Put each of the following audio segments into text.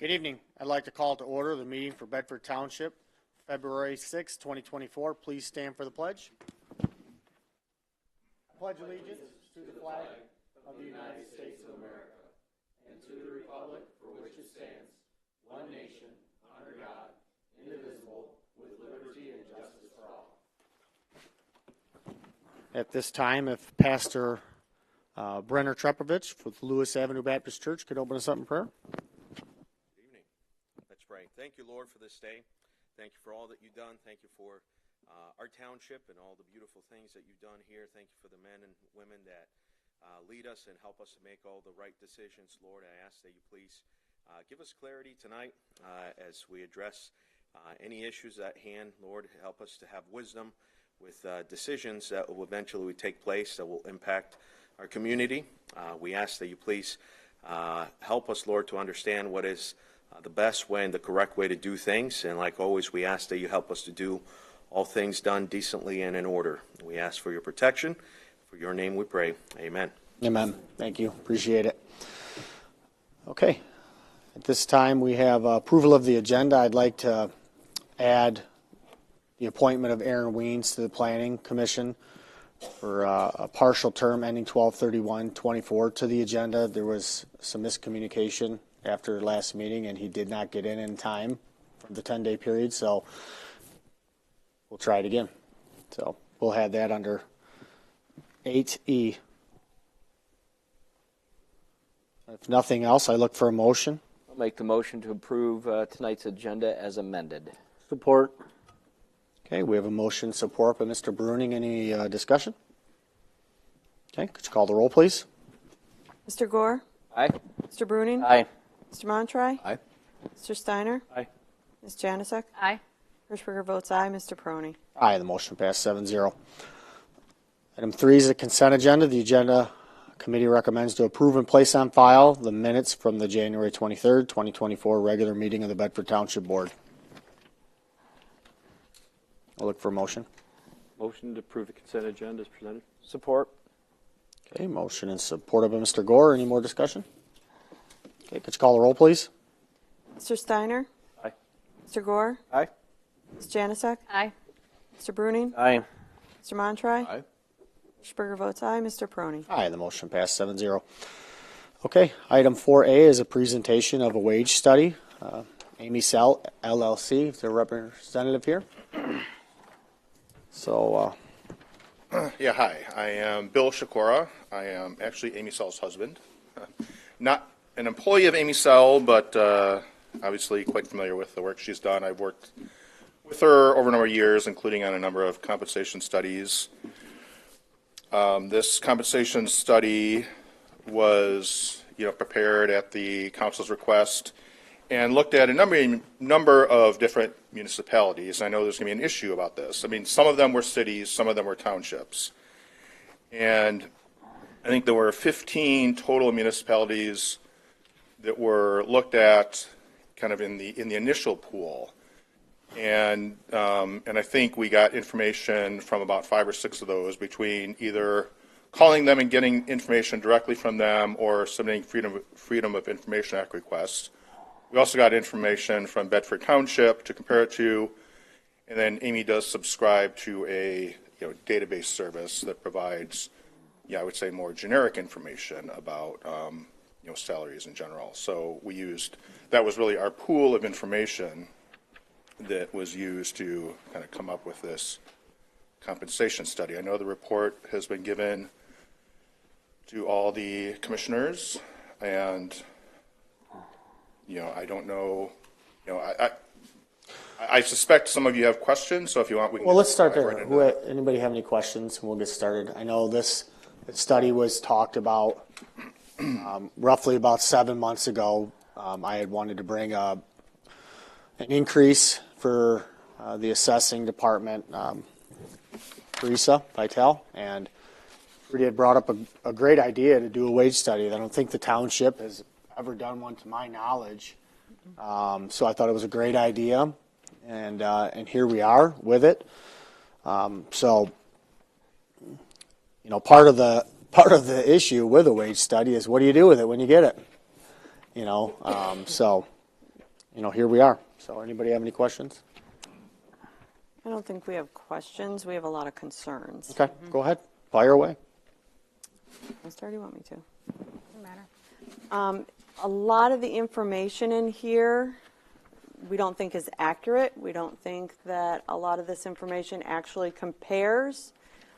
Good evening. I'd like to call to order the meeting for Bedford Township, February 6, 2024. Please stand for the pledge. I pledge allegiance to the flag of the United States of America and to the republic for which it stands, one nation, under God, indivisible, with liberty and justice for all. At this time, if Pastor Brenner Trepovich with Lewis Avenue Baptist Church could open us up in prayer. Good evening. Let's pray. Thank you, Lord, for this day. Thank you for all that you've done. Thank you for our township and all the beautiful things that you've done here. Thank you for the men and women that lead us and help us to make all the right decisions. Lord, I ask that you please give us clarity tonight as we address any issues at hand. Lord, help us to have wisdom with decisions that will eventually take place that will impact our community. We ask that you please help us, Lord, to understand what is the best way and the correct way to do things. And like always, we ask that you help us to do all things done decently and in order. We ask for your protection. For your name we pray. Amen. Amen. Thank you. Appreciate it. Okay. At this time, we have approval of the agenda. I'd like to add the appointment of Aaron Weens to the Planning Commission for a partial term ending 12/31/24 to the agenda. There was some miscommunication after last meeting, and he did not get in time for the 10-day period, so we'll try it again. So we'll have that under 8E. If nothing else, I look for a motion. I'll make the motion to approve tonight's agenda as amended. Support. Okay, we have a motion support by Mr. Bruning. Any discussion? Okay, could you call the roll, please? Mr. Gore? Aye. Mr. Bruning? Aye. Mr. Montry? Aye. Mr. Steiner? Aye. Ms. Janusik? Aye. Hirschberger votes aye. Mr. Proney? Aye, the motion passed 7-0. Item 3 is the consent agenda. The agenda committee recommends to approve and place on file the minutes from the January 23rd, 2024 regular meeting of the Bedford Township Board. I'll look for a motion. Motion to approve the consent agenda is presented. Support. Okay, motion and supported by Mr. Gore. Any more discussion? Okay, could you call the roll, please? Mr. Steiner? Aye. Mr. Gore? Aye. Ms. Janusik? Aye. Mr. Bruning? Aye. Mr. Montry? Aye. Hirschberger votes aye. Mr. Proney? Aye, the motion passed 7-0. Okay, item 4A is a presentation of a wage study. Amy Sell, LLC, is there a representative here? So, Yeah, hi. I am Bill Shakora. I am actually Amy Sell's husband. Not an employee of Amy Sell, but obviously quite familiar with the work she's done. I've worked with her over a number of years, including on a number of compensation studies. This compensation study was, prepared at the council's request and looked at a number of different municipalities. I know there's going to be an issue about this. I mean, some of them were cities, some of them were townships. And I think there were 15 total municipalities that were looked at kind of in the initial pool. And I think we got information from about 5 or 6 of those between either calling them and getting information directly from them or submitting Freedom of Information Act requests. We also got information from Bedford Township to compare it to, and then Amy does subscribe to a database service that provides, I would say, more generic information about salaries in general. So that was really our pool of information that was used to kind of come up with this compensation study. I know the report has been given to all the commissioners, and I don't know, I suspect some of you have questions, so if you want, we can. well, let's start there. Anybody have any questions? We'll get started. I know this study was talked about roughly about 7 months ago. I had wanted to bring an increase for the assessing department, Teresa Vitale, and Rudy had brought up a great idea to do a wage study. I don't think the township has ever done one to my knowledge. So I thought it was a great idea, and here we are with it. So part of the issue with a wage study is what do you do with it when you get it? So here we are. So anybody have any questions? I don't think we have questions. We have a lot of concerns. Okay, go ahead. Fire away. Mr. Do you want me to? Doesn't matter. A lot of the information in here we don't think is accurate. We don't think that a lot of this information actually compares.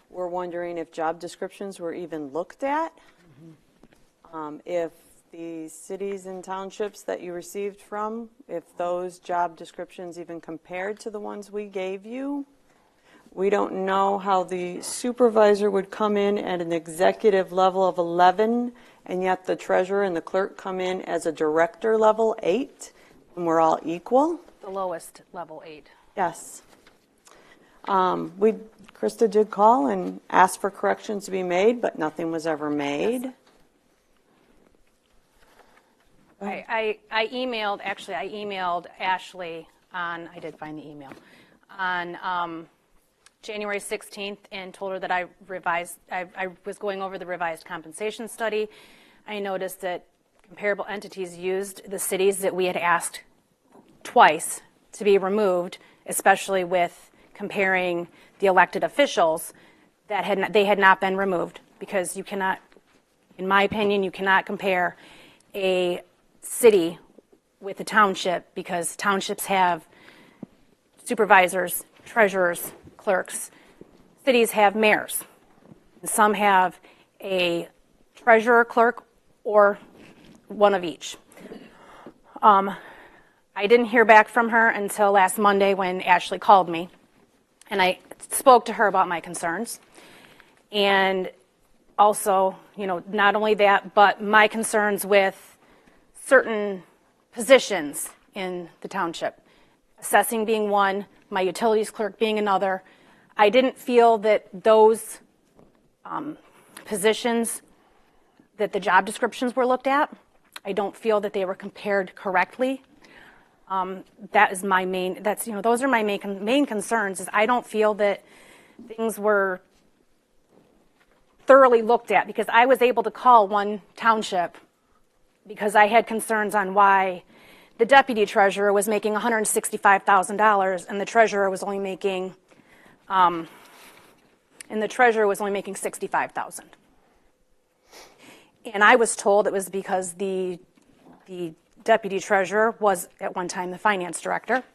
We're wondering if job descriptions were even looked at. If the cities and townships that you received from, if those job descriptions even compared to the ones we gave you. We don't know how the supervisor would come in at an executive level of 11, and yet the treasurer and the clerk come in as a director level 8, and we're all equal. The lowest level 8. Yes. Krista did call and ask for corrections to be made, but nothing was ever made. I emailed Ashley on, I did find the email, on January 16th and told her that I was going over the revised compensation study. I noticed that comparable entities used the cities that we had asked twice to be removed, especially with comparing the elected officials, that they had not been removed, because you cannot, in my opinion, you cannot compare a city with a township, because townships have supervisors, treasurers, clerks. Cities have mayors. Some have a treasurer, clerk, or one of each. I didn't hear back from her until last Monday when Ashley called me, and I spoke to her about my concerns. And also, not only that, but my concerns with certain positions in the township, assessing being one, my utilities clerk being another. I didn't feel that those positions, that the job descriptions were looked at. I don't feel that they were compared correctly. That is my main. Those are my main concerns. Is I don't feel that things were thoroughly looked at, because I was able to call one township because I had concerns on why the deputy treasurer was making $165,000 and the treasurer was only making $65,000. And I was told it was because the deputy treasurer was at one time the finance director,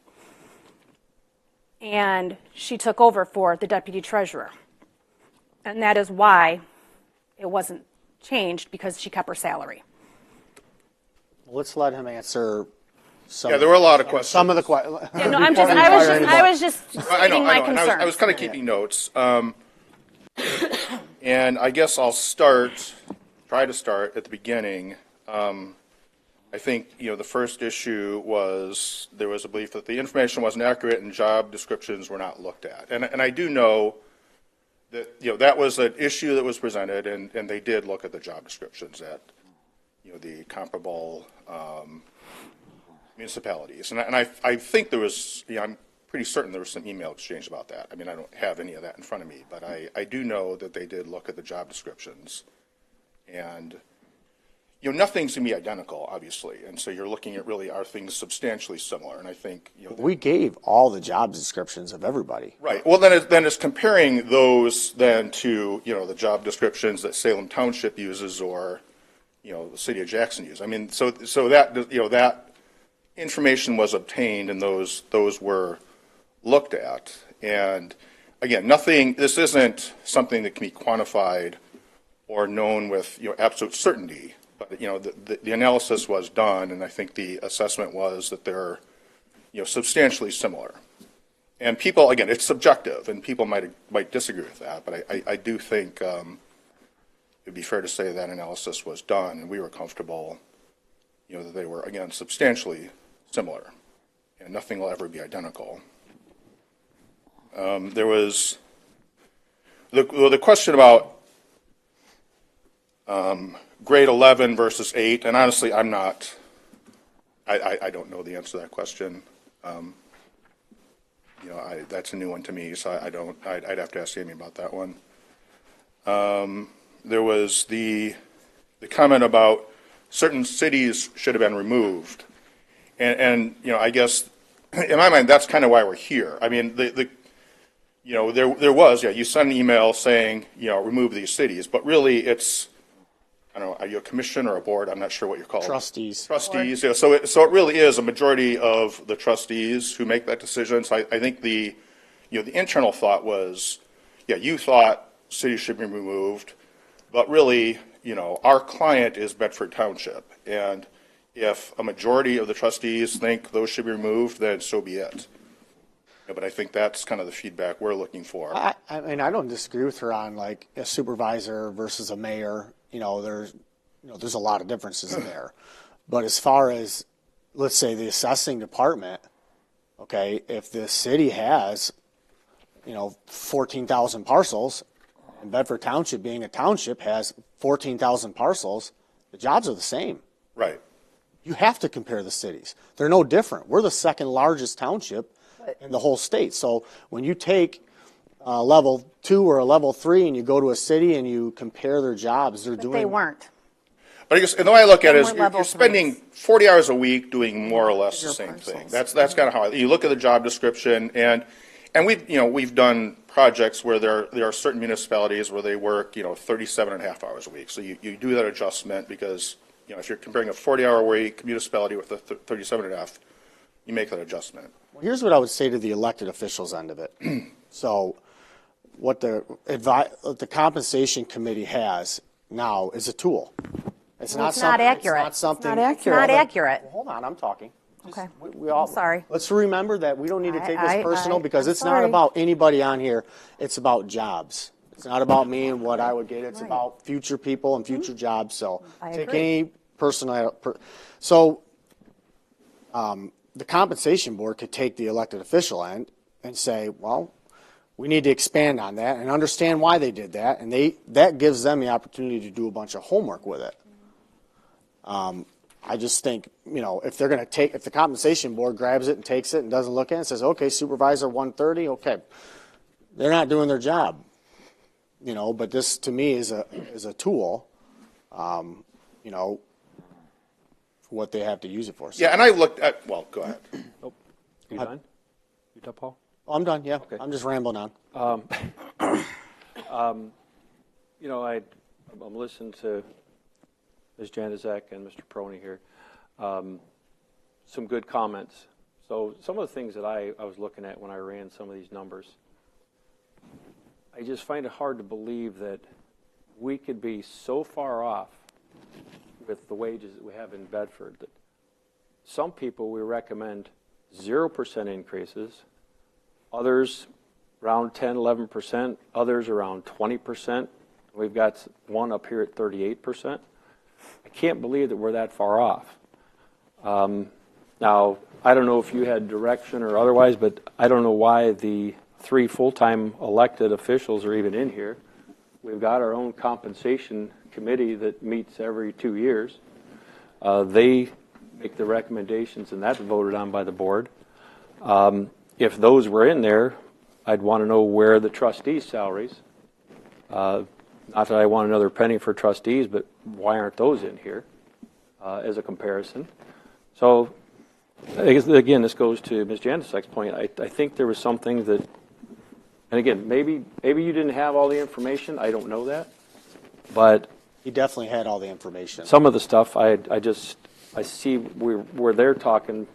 and she took over for the deputy treasurer. And that is why it wasn't changed, because she kept her salary. Let's let him answer some. Yeah, there were a lot of questions. Some of the questions. Yeah, no, I was just stating my concerns. I was kind of keeping notes. And I guess I'll try to start at the beginning. I think, the first issue was there was a belief that the information wasn't accurate and job descriptions were not looked at. And I do know that, that was an issue that was presented, and they did look at the job descriptions at, the comparable municipalities. And I think there was, I'm pretty certain there was some email exchange about that. I mean, I don't have any of that in front of me, but I do know that they did look at the job descriptions. And, nothing's going to be identical, obviously. And so you're looking at, really, are things substantially similar? And I think, we gave all the job descriptions of everybody. Right. Well, then it's comparing those then to, the job descriptions that Salem Township uses, or, the city of Jackson uses. I mean, so that, that information was obtained, and those were looked at. And again, this isn't something that can be quantified or known with, absolute certainty. But, the analysis was done, and I think the assessment was that they're, substantially similar. And people, again, it's subjective, and people might disagree with that, but I do think it'd be fair to say that analysis was done, and we were comfortable, that they were, again, substantially similar, and nothing will ever be identical. There was the question about grade 11 versus 8, and honestly, I don't know the answer to that question. That's a new one to me, so I'd have to ask Amy about that one. There was the comment about certain cities should have been removed. And I guess in my mind, that's kind of why we're here. I mean, there was, you sent an email saying, remove these cities, but really it's, I don't know, are you a commission or a board? I'm not sure what you're called. Trustees. Trustees, yeah. So it really is a majority of the trustees who make that decision. So I think the internal thought was, you thought cities should be removed, but really, our client is Bedford Township. And if a majority of the trustees think those should be removed, then so be it. But I think that's kind of the feedback we're looking for. I mean, I don't disagree with her on like a supervisor versus a mayor. There's a lot of differences there. But as far as, let's say, the assessing department, okay, if the city has, 14,000 parcels, and Bedford Township being a township has 14,000 parcels, the jobs are the same. Right. You have to compare the cities. They're no different. We're the second largest township in the whole state. So when you take a level 2 or a level 3 and you go to a city and you compare their jobs, they're doing. They weren't. But I guess the way I look at it is They were level you're spending 40 hours a week doing more or less the Bigger same thing. parcels. That's kind of how you look at the job description, and we've done projects where there are certain municipalities where they work 37 and a half hours a week. So you do that adjustment because if you're comparing a 40-hour week municipality with a 37 and a half, you make that adjustment. Well, here's what I would say to the elected officials end of it. So what the compensation committee has now is a tool. It's not something. accurate. It's not something. It's not accurate. Not accurate. Hold on, I'm talking. Okay. We all, I'm sorry. Let's remember that we don't need to take this personal because I'm it's not sorry. about anybody on here. It's about jobs. It's not about me and what I would get. It's about future people and future jobs. So take agree. any personal. So the compensation board could take the elected official end and say, well, we need to expand on that and understand why they did that, and that gives them the opportunity to do a bunch of homework with it. I just think, if they're going to if the compensation board grabs it and takes it and doesn't look at it and says, okay, supervisor 130, okay, they're not doing their job, but this to me is a tool, for what they have to use it for. So, Yeah, and I looked at. Well, go ahead. Nope. You done? You done, Paul? I'm done. Yeah, I'm just rambling on. I'm listening to Ms. Janaszek and Mr. Prony here. Some good comments. So some of the things that I was looking at when I ran some of these numbers, I just find it hard to believe that we could be so far off with the wages that we have in Bedford that some people we recommend 0% increases, others around 10, 11%, others around 20%. We've got one up here at 38%. I can't believe that we're that far off. Now, I don't know if you had direction or otherwise, but I don't know why the 3 full-time elected officials are even in here. We've got our own compensation committee that meets every 2 years. They make the recommendations, and that's voted on by the board. If those were in there, I'd want to know where the trustees' salaries. Not that I want another penny for trustees, but why aren't those in here as a comparison? So, I guess, again, this goes to Ms. Janaszek's point. I think there was some things that, and again, maybe you didn't have all the information. I don't know that, but He definitely had all the information. some of the stuff I see where they're talking,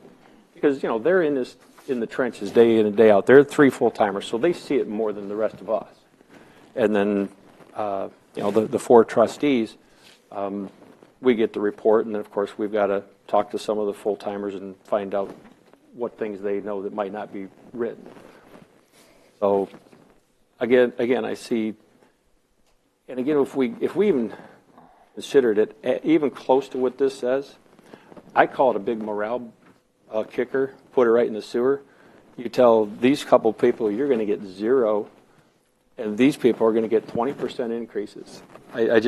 because they're in the trenches day in and day out. They're 3 full-timers, so they see it more than the rest of us. And then the 4 trustees, we get the report, and then of course we've got to talk to some of the full-timers and find out what things they know that might not be written. So again, I see, and again, if we even considered it even close to what this says, I call it a big morale kicker. Put it right in the sewer. You tell these couple people you're going to get 0, and these people are going to get 20% increases. I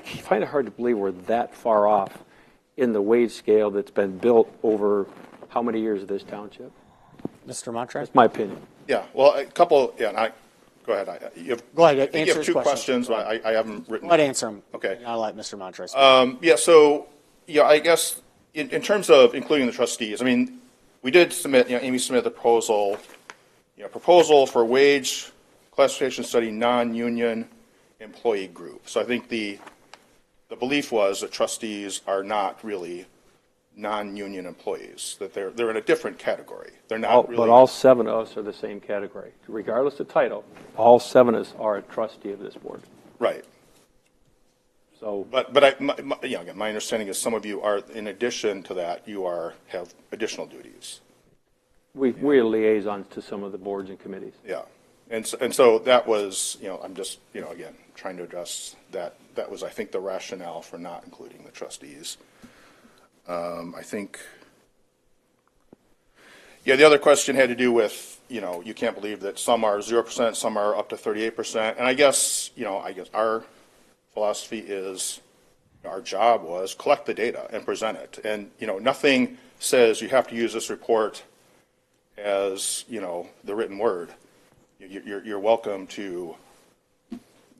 find it hard to believe we're that far off in the wage scale that's been built over how many years of this township? Mr. Montre? That's my opinion. Yeah. Well, a couple. Yeah. Go ahead. Go ahead, I think answer you have his 2 question. questions. But I haven't written. Let answer them. Okay. And I'll let Mr. Montre speak. Yeah. So I guess in terms of including the trustees, I mean, we did submit, Amy submitted the proposal for wage classification study non-union employee group. So I think the belief was that trustees are not really non-union employees, that they're in a different category. They're not really. But all 7 of us are the same category. Regardless of title, all 7 of us are a trustee of this board. Right. So, But again, my understanding is some of you are, in addition to that, have additional duties. we're liaisons to some of the boards and committees. Yeah. And so that was, I'm just, again, trying to address that. That was, I think, the rationale for not including the trustees. I think, the other question had to do with, you can't believe that some are 0%, some are up to 38%. And I guess our philosophy is our job was collect the data and present it. And, nothing says you have to use this report as, the written word. You're welcome to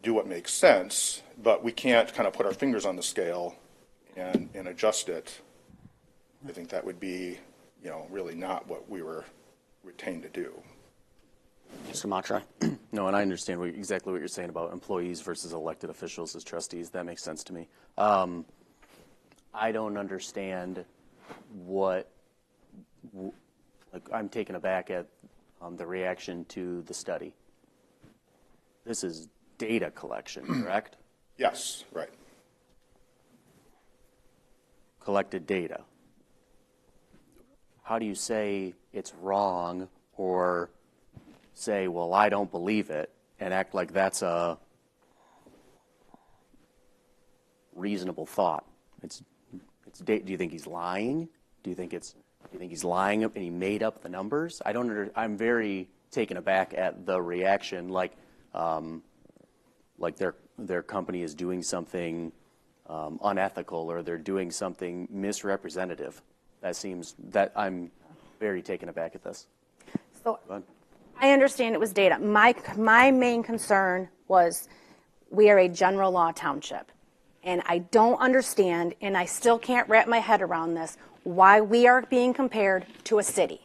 do what makes sense, but we can't kind of put our fingers on the scale and adjust it. I think that would be, really not what we were retained to do. Mr. Matrai? No, and I understand exactly what you're saying about employees versus elected officials as trustees. That makes sense to me. I don't understand I'm taken aback at the reaction to the study. This is data collection, correct? Yes, right. Collected data. How do you say it's wrong or say, well, I don't believe it, and act like that's a reasonable thought? Do you think he's lying? Do you think he's lying and he made up the numbers? I'm very taken aback at the reaction, like their company is doing something unethical or they're doing something misrepresentative. That I'm very taken aback at this. So I understand it was data. My main concern was we are a general law township. And I don't understand, and I still can't wrap my head around this, why we are being compared to a city.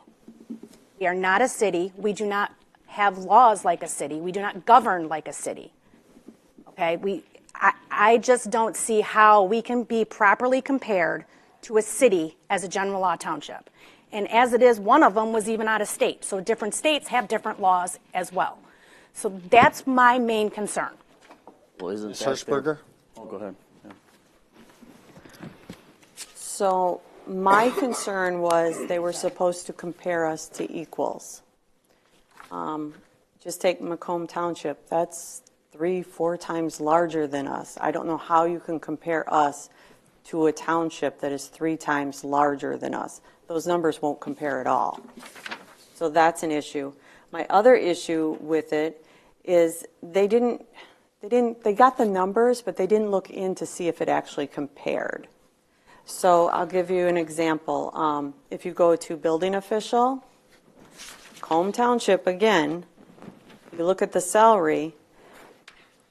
We are not a city. We do not have laws like a city. We do not govern like a city. Okay? I just don't see how we can be properly compared to a city as a general law township. And as it is, one of them was even out of state. So different states have different laws as well. So that's my main concern. Well, isn't Ms. that Hirschberger? Oh, go ahead. Yeah. So my concern was they were supposed to compare us to equals. Just take Macomb Township. That's 3-4 times larger than us. I don't know how you can compare us to a township that is 3 times larger than us. Those numbers won't compare at all. So that's an issue. My other issue with it is they got the numbers, but they didn't look in to see if it actually compared. So I'll give you an example. If you go to building official, Macomb Township, again, you look at the salary,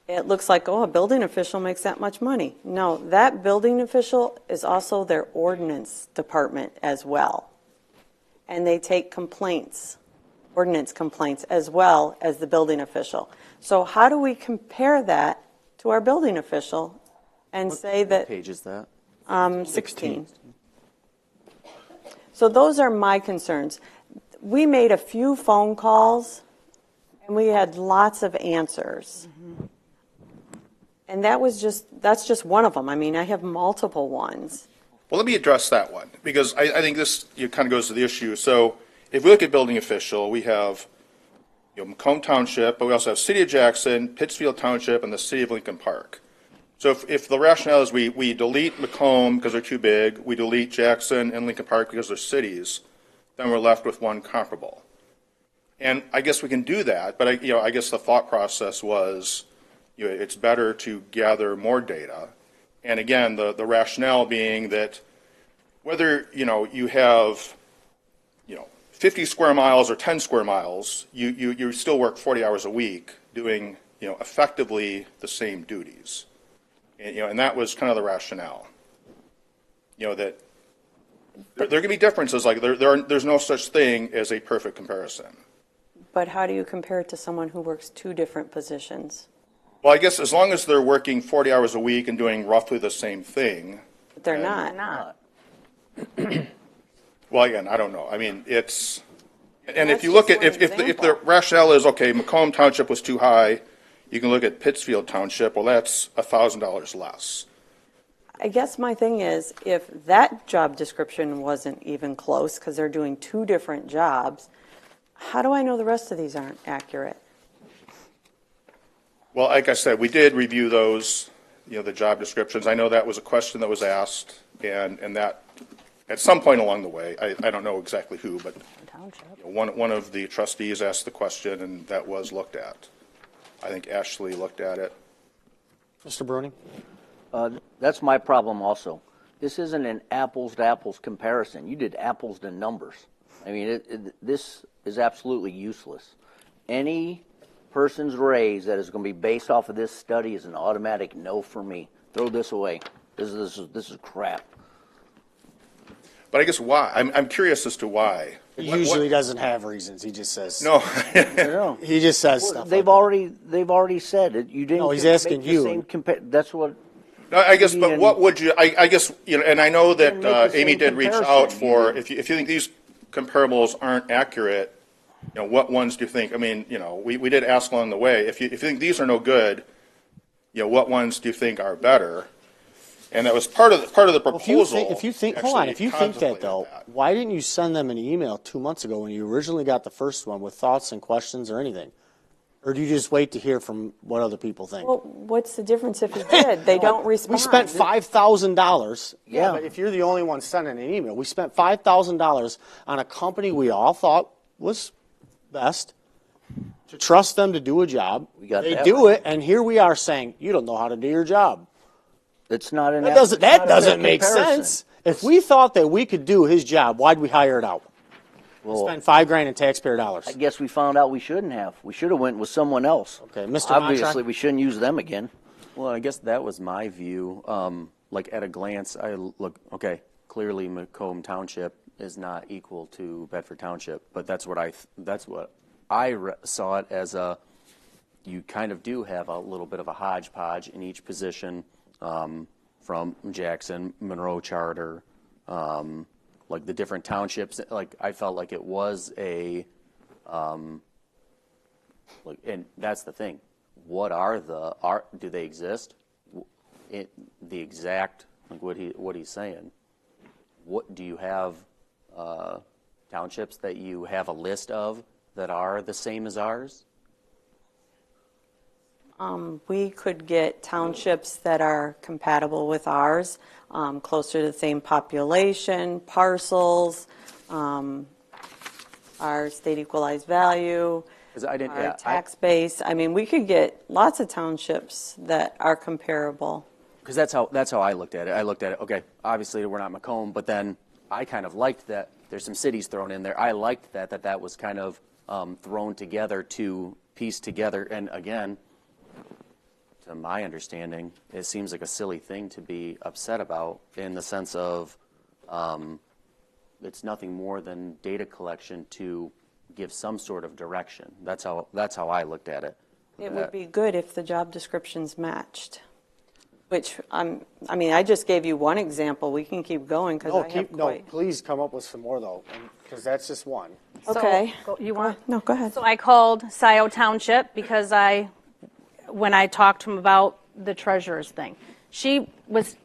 it looks like, a building official makes that much money. No, that building official is also their ordinance department as well. And they take complaints, ordinance complaints, as well as the building official. So how do we compare that to our building official and say that... What page is that? 16. So those are my concerns. We made a few phone calls, and we had lots of answers. And that's just one of them. I mean, I have multiple ones. Well, let me address that one, because I think this kind of goes to the issue. So if we look at building official, we have Macomb Township, but we also have City of Jackson, Pittsfield Township, and the City of Lincoln Park. So if the rationale is we delete Macomb because they're too big, we delete Jackson and Lincoln Park because they're cities, then we're left with one comparable. And I guess we can do that, but I guess the thought process was it's better to gather more data. And again, the rationale being that whether you have 50 square miles or 10 square miles, you still work 40 hours a week doing effectively the same duties. And that was kind of the rationale. That There can be differences, like there's no such thing as a perfect comparison. But how do you compare it to someone who works 2 different positions? Well, I guess as long as they're working 40 hours a week and doing roughly the same thing. But they're not. Well, again, I don't know. I mean, it's, and if That's you look just at, one if the example. rationale is, okay, Macomb Township was too high, you can look at Pittsfield Township, well, that's $1,000 less. I guess my thing is, if that job description wasn't even close, because they're doing 2 different jobs, how do I know the rest of these aren't accurate? Well, like I said, we did review those, the job descriptions. I know that was a question that was asked, and that, at some point along the way, I don't know exactly who, but one of the trustees asked the question, and that was looked at. I think Ashley looked at it. Mr. Bruning? That's my problem also. This isn't an apples to apples comparison. You did apples to numbers. I mean, this is absolutely useless. Any person's raise that is going to be based off of this study is an automatic no for me. Throw this away. This is crap. But I guess why? I'm curious as to why. He usually doesn't have reasons. He just says. No. He just says stuff. They've like already said it. You didn't. No, he's make asking the you. same that's what. No, I guess, but what would you, I guess, and I know that Make the same Amy did reach comparison. out for, if you think these comparables aren't accurate, what ones do you think, I mean, we did ask along the way, if you think these are no good, what ones do you think are better? And that was part of the proposal. If you think, hold on, if you think that though, why didn't you send them an email 2 months ago when you originally got the first one with thoughts and questions or anything? Or do you just wait to hear from what other people think? Well, what's the difference if you did? They don't respond. We spent $5,000. Yeah. But if you're the only one sending an email, we spent $5,000 on a company we all thought was best to trust them to do a job. We got they that do right. it, and here we are saying you don't know how to do your job. It's not an. That it's not a doesn't fair make comparison. sense. If we thought that we could do his job, why'd we hire it out? Well, Spend $5,000 in taxpayer dollars. I guess we found out we shouldn't have. We should have went with someone else. Okay, Mr. Obviously, Montron? we shouldn't use them again. Well, I guess that was my view. Like at a glance, I look, okay, clearly Macomb Township is not equal to Bedford Township, but that's what I saw it as you kind of do have a little bit of a hodgepodge in each position, from Jackson, Monroe Charter, like the different townships. Like I felt like it was and that's the thing. What do they exist? The exact, like what he's saying. What do you have townships that you have a list of that are the same as ours? We could get townships that are compatible with ours, closer to the same population, parcels, our state equalized value, 'Cause I didn't. our Yeah, tax base. I mean, we could get lots of townships that are comparable. Because that's how I looked at it. I looked at it, okay, obviously we're not Macomb, but then I kind of liked that there's some cities thrown in there. I liked that was kind of thrown together to piece together. And again, to my understanding, it seems like a silly thing to be upset about in the sense of it's nothing more than data collection to give some sort of direction. That's how I looked at it. It would be good if the job descriptions matched, which I mean, I just gave you one example. We can keep going because I have quite. Please come up with some more though, because that's just one. Okay. You want? No, go ahead. So I called Scioto Township because when I talked to him about the treasurer's thing, she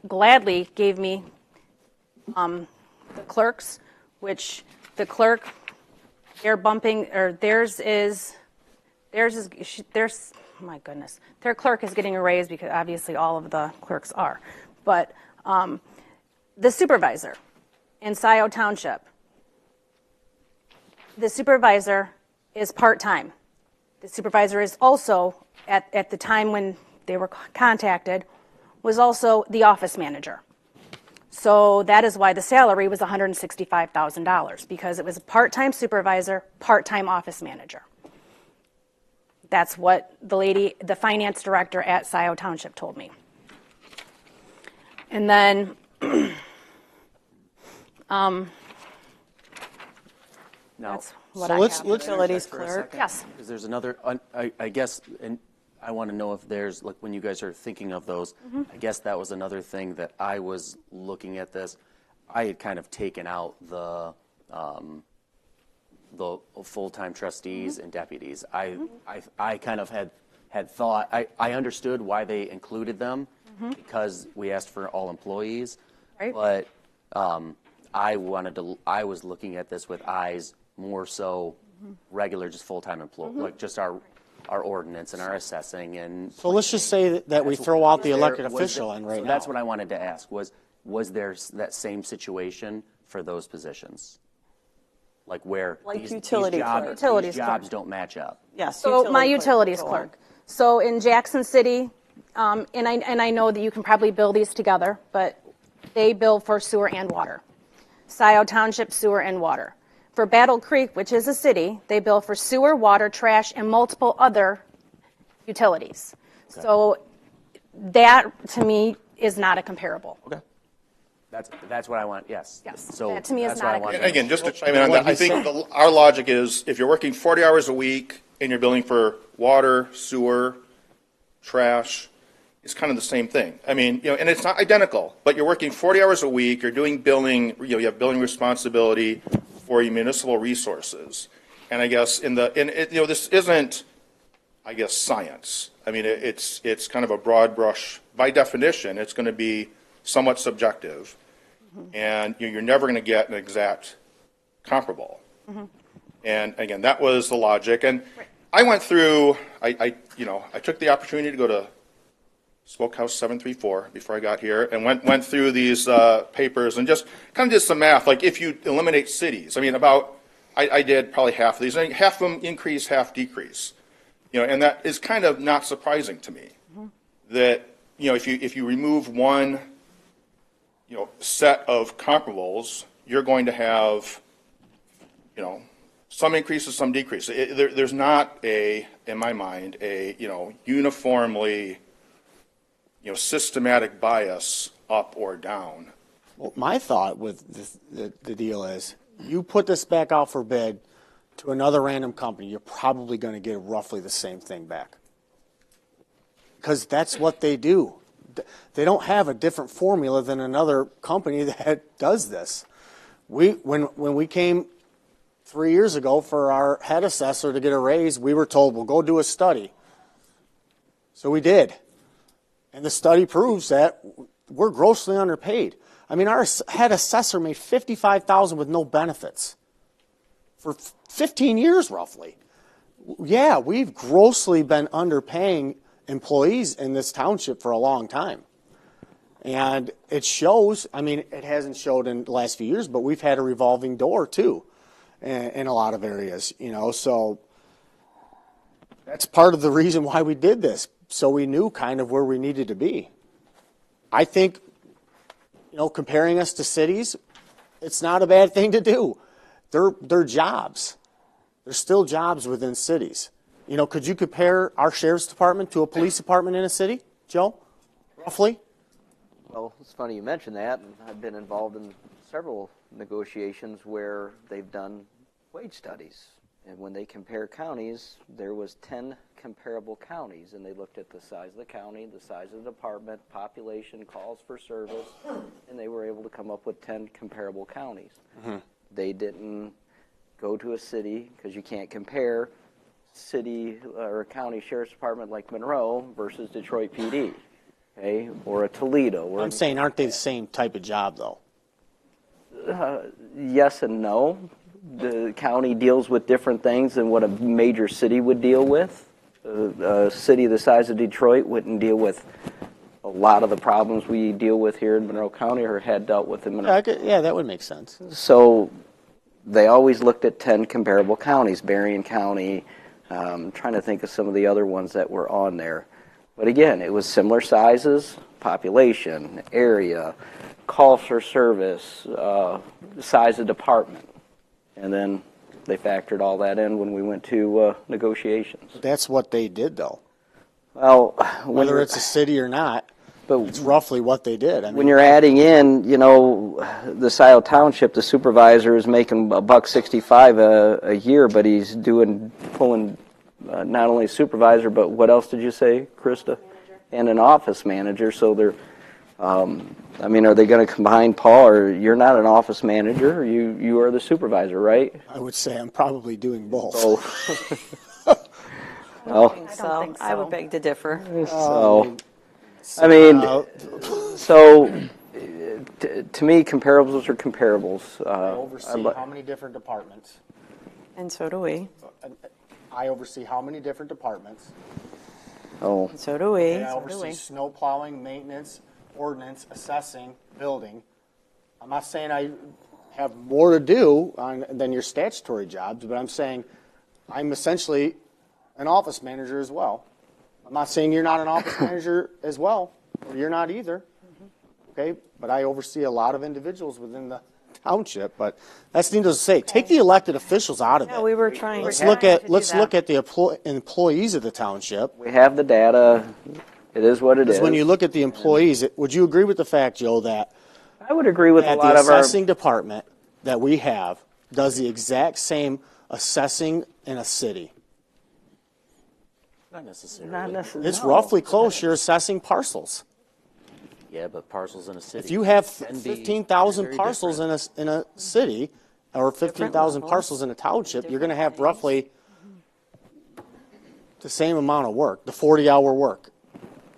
gladly gave me the clerks, which the clerk, they're bumping, or my goodness, their clerk is getting a raise because obviously all of the clerks are. But the supervisor in Scioto Township, the supervisor is part-time. The supervisor is also, at the time when they were contacted, was also the office manager. So that is why the salary was $165,000, because it was a part-time supervisor, part-time office manager. That's what the finance director at Scioto Township told me. And then Now, That's what So I let's- have. let's- Utilities for a clerk. second? Yes. Because there's another, I guess, and I want to know if there's, like, when you guys are thinking of those, I guess that was another thing that I was looking at this. I had kind of taken out the full-time trustees and deputies. I kind of had thought, I understood why they included them because we asked for all employees. Right. But I was looking at this with eyes more so regular, just full-time employee, like just our ordinance and our assessing and. So let's just say that we throw out the Was elected there- official in right so now. that's what I wanted to ask, was there that same situation for those positions? Like where Like these utility jobs, clerk. Utilities these jobs clerk. don't match up? Yes. So my utility utilities go on. clerk. So in Jackson City, and I know that you can probably bill these together, but they bill for sewer and water. Scioto Township sewer and water. For Battle Creek, which is a city, they bill for sewer, water, trash, and multiple other utilities. So that to me is not a comparable. Okay. That's what I want, yes. Yes, So that to me is that's not what I a wanted And to again, know. just to chime in on What that, I he think said. our logic is if you're working 40 hours a week and you're billing for water, sewer, trash, it's kind of the same thing. I mean, and it's not identical, but you're working 40 hours a week, you're doing billing, you have billing responsibility for your municipal resources. And I guess this isn't, I guess, science. I mean, it's kind of a broad brush. By definition, it's going to be somewhat subjective. And you're never going to get an exact comparable. And again, that was the logic. And I went through, I took the opportunity to go to Smokehouse 734 before I got here and went through these papers and just kind of did some math. Like if you eliminate cities, I mean, I did probably half of these. I mean, half of them increase, half decrease. And that is kind of not surprising to me. That, if you remove one, set of comparables, you're going to have, some increases, some decreases. There's not in my mind, a uniformly, systematic bias up or down. Well, my thought with the deal is, you put this back out for bid to another random company, you're probably going to get roughly the same thing back. Because that's what they do. They don't have a different formula than another company that does this. When we came 3 years ago for our head assessor to get a raise, we were told, well, go do a study. So we did. And the study proves that we're grossly underpaid. I mean, our head assessor made $55,000 with no benefits for 15 years, roughly. Yeah, we've grossly been underpaying employees in this township for a long time. And it shows, I mean, it hasn't showed in the last few years, but we've had a revolving door too in a lot of areas, so that's part of the reason why we did this. So we knew kind of where we needed to be. I think, comparing us to cities, it's not a bad thing to do. They're jobs. There's still jobs within cities. Could you compare our sheriff's department to a police department in a city, Joe, roughly? Well, it's funny you mention that, and I've been involved in several negotiations where they've done wage studies. And when they compare counties, there was 10 comparable counties, and they looked at the size of the county, the size of the department, population, calls for service, and they were able to come up with 10 comparable counties. They didn't go to a city, because you can't compare city or county sheriff's department like Monroe versus Detroit PD, okay, or a Toledo. Or I'm saying, aren't they the same type of job, though? Yes and no. The county deals with different things than what a major city would deal with. A city the size of Detroit wouldn't deal with a lot of the problems we deal with here in Monroe County or had dealt with in Monroe. Yeah, that would make sense. So they always looked at 10 comparable counties, Berrien County, trying to think of some of the other ones that were on there. But again, it was similar sizes, population, area, call for service, size of department. And then they factored all that in when we went to negotiations. That's what they did, though. Well, Whether it's a city or not, It's roughly what they did. I mean, When you're adding in, the Scioto Township, the supervisor is making $1.65 a year, but he's pulling not only supervisor, but what else did you say, Krista? And an office manager. So they're, are they going to combine, Paul? Or you're not an office manager? You are the supervisor, right? I would say I'm probably doing both. I don't think so. I would beg to differ. To me, comparables are comparables. I oversee how many different departments? And so do we. I oversee how many different departments? Oh, And so do we. And I oversee snow plowing, maintenance, ordinance, assessing, building. I'm not saying I have more to do than your statutory jobs, but I'm saying I'm essentially an office manager as well. I'm not saying you're not an office manager as well, or you're not either. Okay, but I oversee a lot of individuals within the township. But that's needless to say. Take the elected officials out of it. Yeah, we were trying. Let's look at the employees of the township. we have the data. It is what it is. Because when you look at the employees, would you agree with the fact, Joe, that I would agree with a lot the of our. assessing department that we have does the exact same assessing in a city? Not necessarily. Not necessarily. It's roughly close. You're assessing parcels. Yeah, but parcels in a city. If you have can be 15,000 very parcels different. in a city, or 15,000 levels. parcels in a township, you're going to have roughly the same amount of work, the 40-hour work.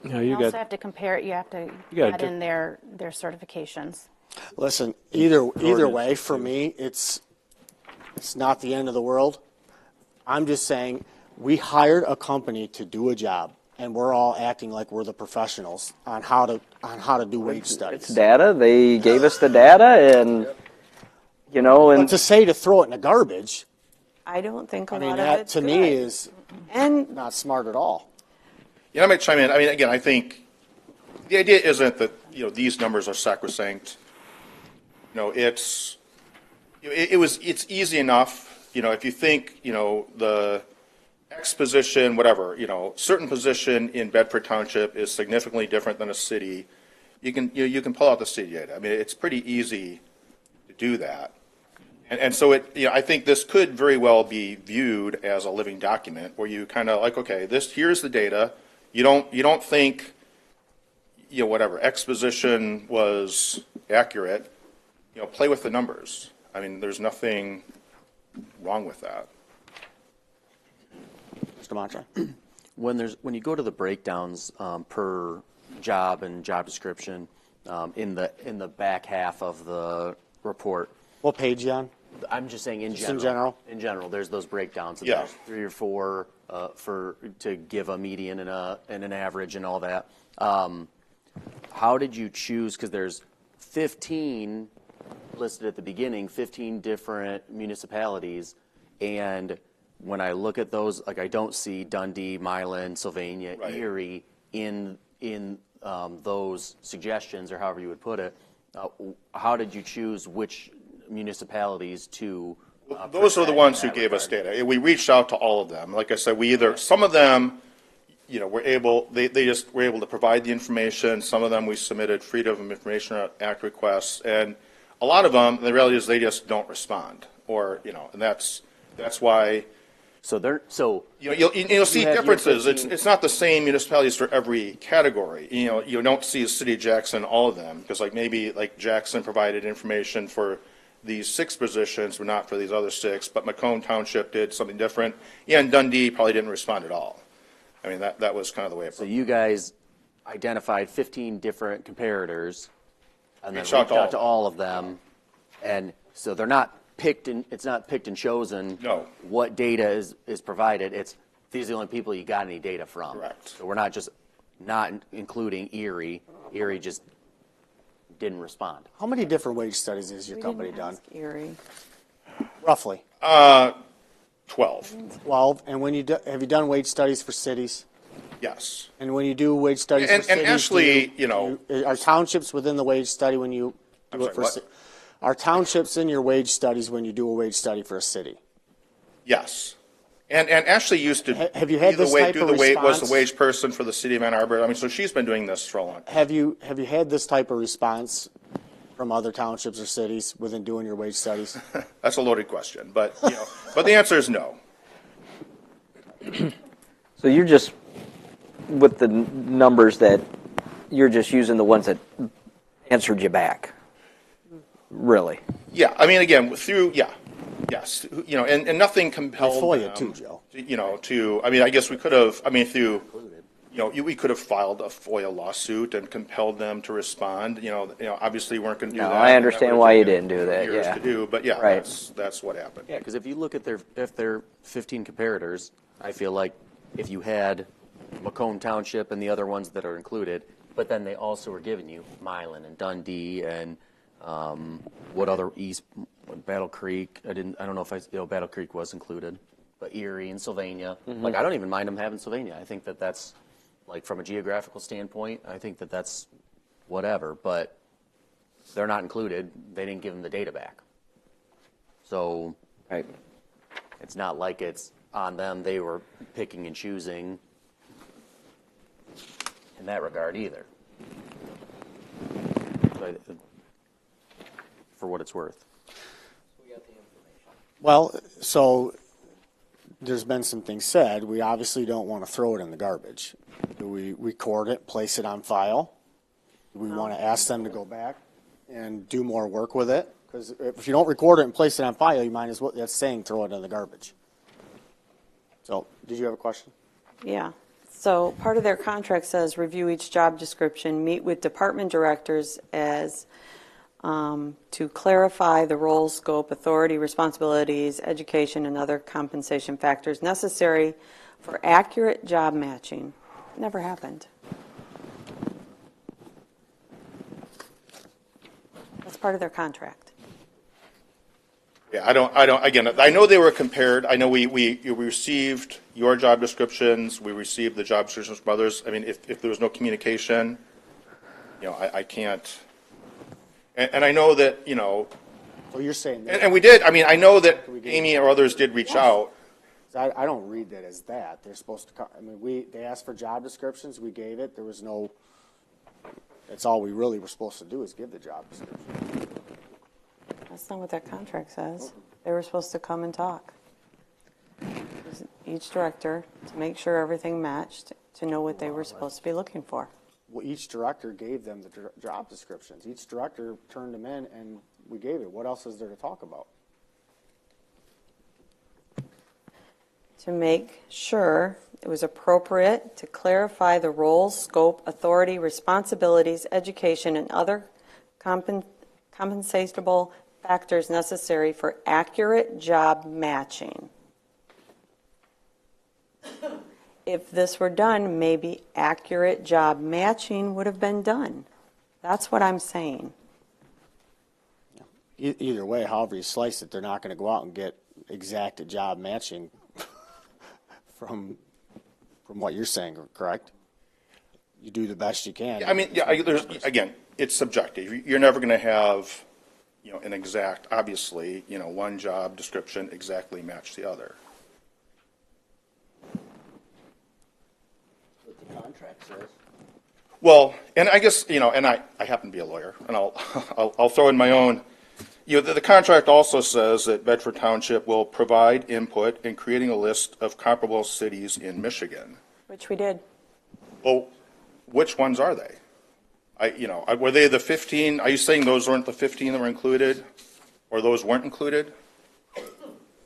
Yeah, You you also got, have to compare it, you have to gotta add in their certifications. Listen, either way, for me, it's not the end of the world. I'm just saying we hired a company to do a job, and we're all acting like we're the professionals on how to do wage It's studies. data. They gave us the data, and But to say to throw it in the garbage, I don't think a I mean, lot of that it's to good. me is And not smart at all. Yeah, I might chime in. I mean, again, I think the idea isn't that, these numbers are sacrosanct. It's easy enough, if you think, the X position, whatever, certain position in Bedford Township is significantly different than a city, you can pull out the city data. I mean, it's pretty easy to do that. And so I think this could very well be viewed as a living document where you kind of like, okay, here's the data. You don't think, whatever, X position was accurate, play with the numbers. I mean, there's nothing wrong with that. Mr. Mantra? When you go to the breakdowns per job and job description in the back half of the report, What page you on? I'm just saying Just in general? In general, there's those breakdowns. And Yeah. There's 3 or 4 to give a median and an average and all that. How did you choose? Because there's 15 listed at the beginning, 15 different municipalities, and when I look at those, like I don't see Dundee, Milan, Sylvania, Right. Erie in those suggestions, or however you would put it. How did you choose which municipalities to? Those are the present ones in who that gave us regard? data. We reached out to all of them. Like I said, some of them, they just were able to provide the information. Some of them we submitted Freedom of Information Act requests, and a lot of them, the reality is they just don't respond, and that's why. You'll see you have your differences. 15 It's not the same municipalities for every category. You don't see a city of Jackson, all of them, because maybe Jackson provided information for these 6 positions, but not for these other 6. But Macomb Township did something different. Yeah, and Dundee probably didn't respond at all. I mean, that was kind of the way it. So you guys identified 15 different comparators, and then Reached out reached to out to all of them, and so they're not picked and it's not picked and chosen. No. What data is provided? It's these are the only people you got any data from. Correct. So we're not including Erie. Erie just didn't respond. How many different wage studies has your we company didn't done? ask Erie. Roughly 12. 12. And when have you done wage studies for cities? Yes. And when you do wage studies And- for and cities, actually, are townships within the wage study when you do I'm it sorry, for? what? Are townships in your wage studies when you do a wage study for a city? Yes. And Ashley used to Have you had be the this wa- type do of the wage, was response? the wage person for the city of Ann Arbor. I mean, so she's been doing this for a long time. Have you had this type of response from other townships or cities within doing your wage studies? That's a loaded question, but but the answer is no. So you're just, with the numbers that, you're just using the ones that answered you back, really? Yeah, I mean, again, yes, and nothing compelled FOIA them, too, Joe. I mean, I guess we could have, I mean, through, we could have filed a FOIA lawsuit and compelled them to respond, obviously we weren't going to do No, that. I and that understand would've why you taken didn't do that, years yeah. to do, but yeah, Right. that's what happened. Yeah, because if you look at their 15 comparators, I feel like if you had Macomb Township and the other ones that are included, but then they also were giving you Milan and Dundee and what other Battle Creek. I don't know if Battle Creek was included, but Erie and Sylvania. Like, I don't even mind them having Sylvania. I think that's, like, from a geographical standpoint, I think that's whatever, but they're not included. They didn't give them the data back. So Right. it's not like it's on them. They were picking and choosing in that regard either. So, for what it's worth. Well, so there's been some things said. We obviously don't want to throw it in the garbage. Do we record it, place it on file? Do we want to ask them to go back and do more work with it? Because if you don't record it and place it on file, you might as well, that's saying throw it in the garbage. So, did you have a question? Yeah. So part of their contract says review each job description, meet with department directors as to clarify the role, scope, authority, responsibilities, education, and other compensation factors necessary for accurate job matching. Never happened. That's part of their contract. Yeah, again, I know they were compared. I know we received your job descriptions. We received the job descriptions from others. I mean, if there was no communication, I can't. And I know that, So you're saying that, and we did, I mean, I know that Amy or others did reach out. I don't read that as that. They're supposed to, I mean, they asked for job descriptions, we gave it. There was no, that's all we really were supposed to do is give the job description. That's not what that contract says. They were supposed to come and talk. Each director to make sure everything matched, to know what they were supposed to be looking for. Well, each director gave them the job descriptions. Each director turned them in and we gave it. What else is there to talk about? To make sure it was appropriate to clarify the roles, scope, authority, responsibilities, education, and other compensatable factors necessary for accurate job matching. If this were done, maybe accurate job matching would have been done. That's what I'm saying. Either way, however you slice it, they're not going to go out and get exact job matching from what you're saying, correct? You do the best you can. Yeah, I mean, again, it's subjective. You're never going to have, an exact, obviously, one job description exactly match the other. What the contract says. Well, and I guess, and I happen to be a lawyer, and I'll throw in my own. The contract also says that Bedford Township will provide input in creating a list of comparable cities in Michigan. Which we did. Well, which ones are they? Were they the 15? Are you saying those weren't the 15 that were included, or those weren't included?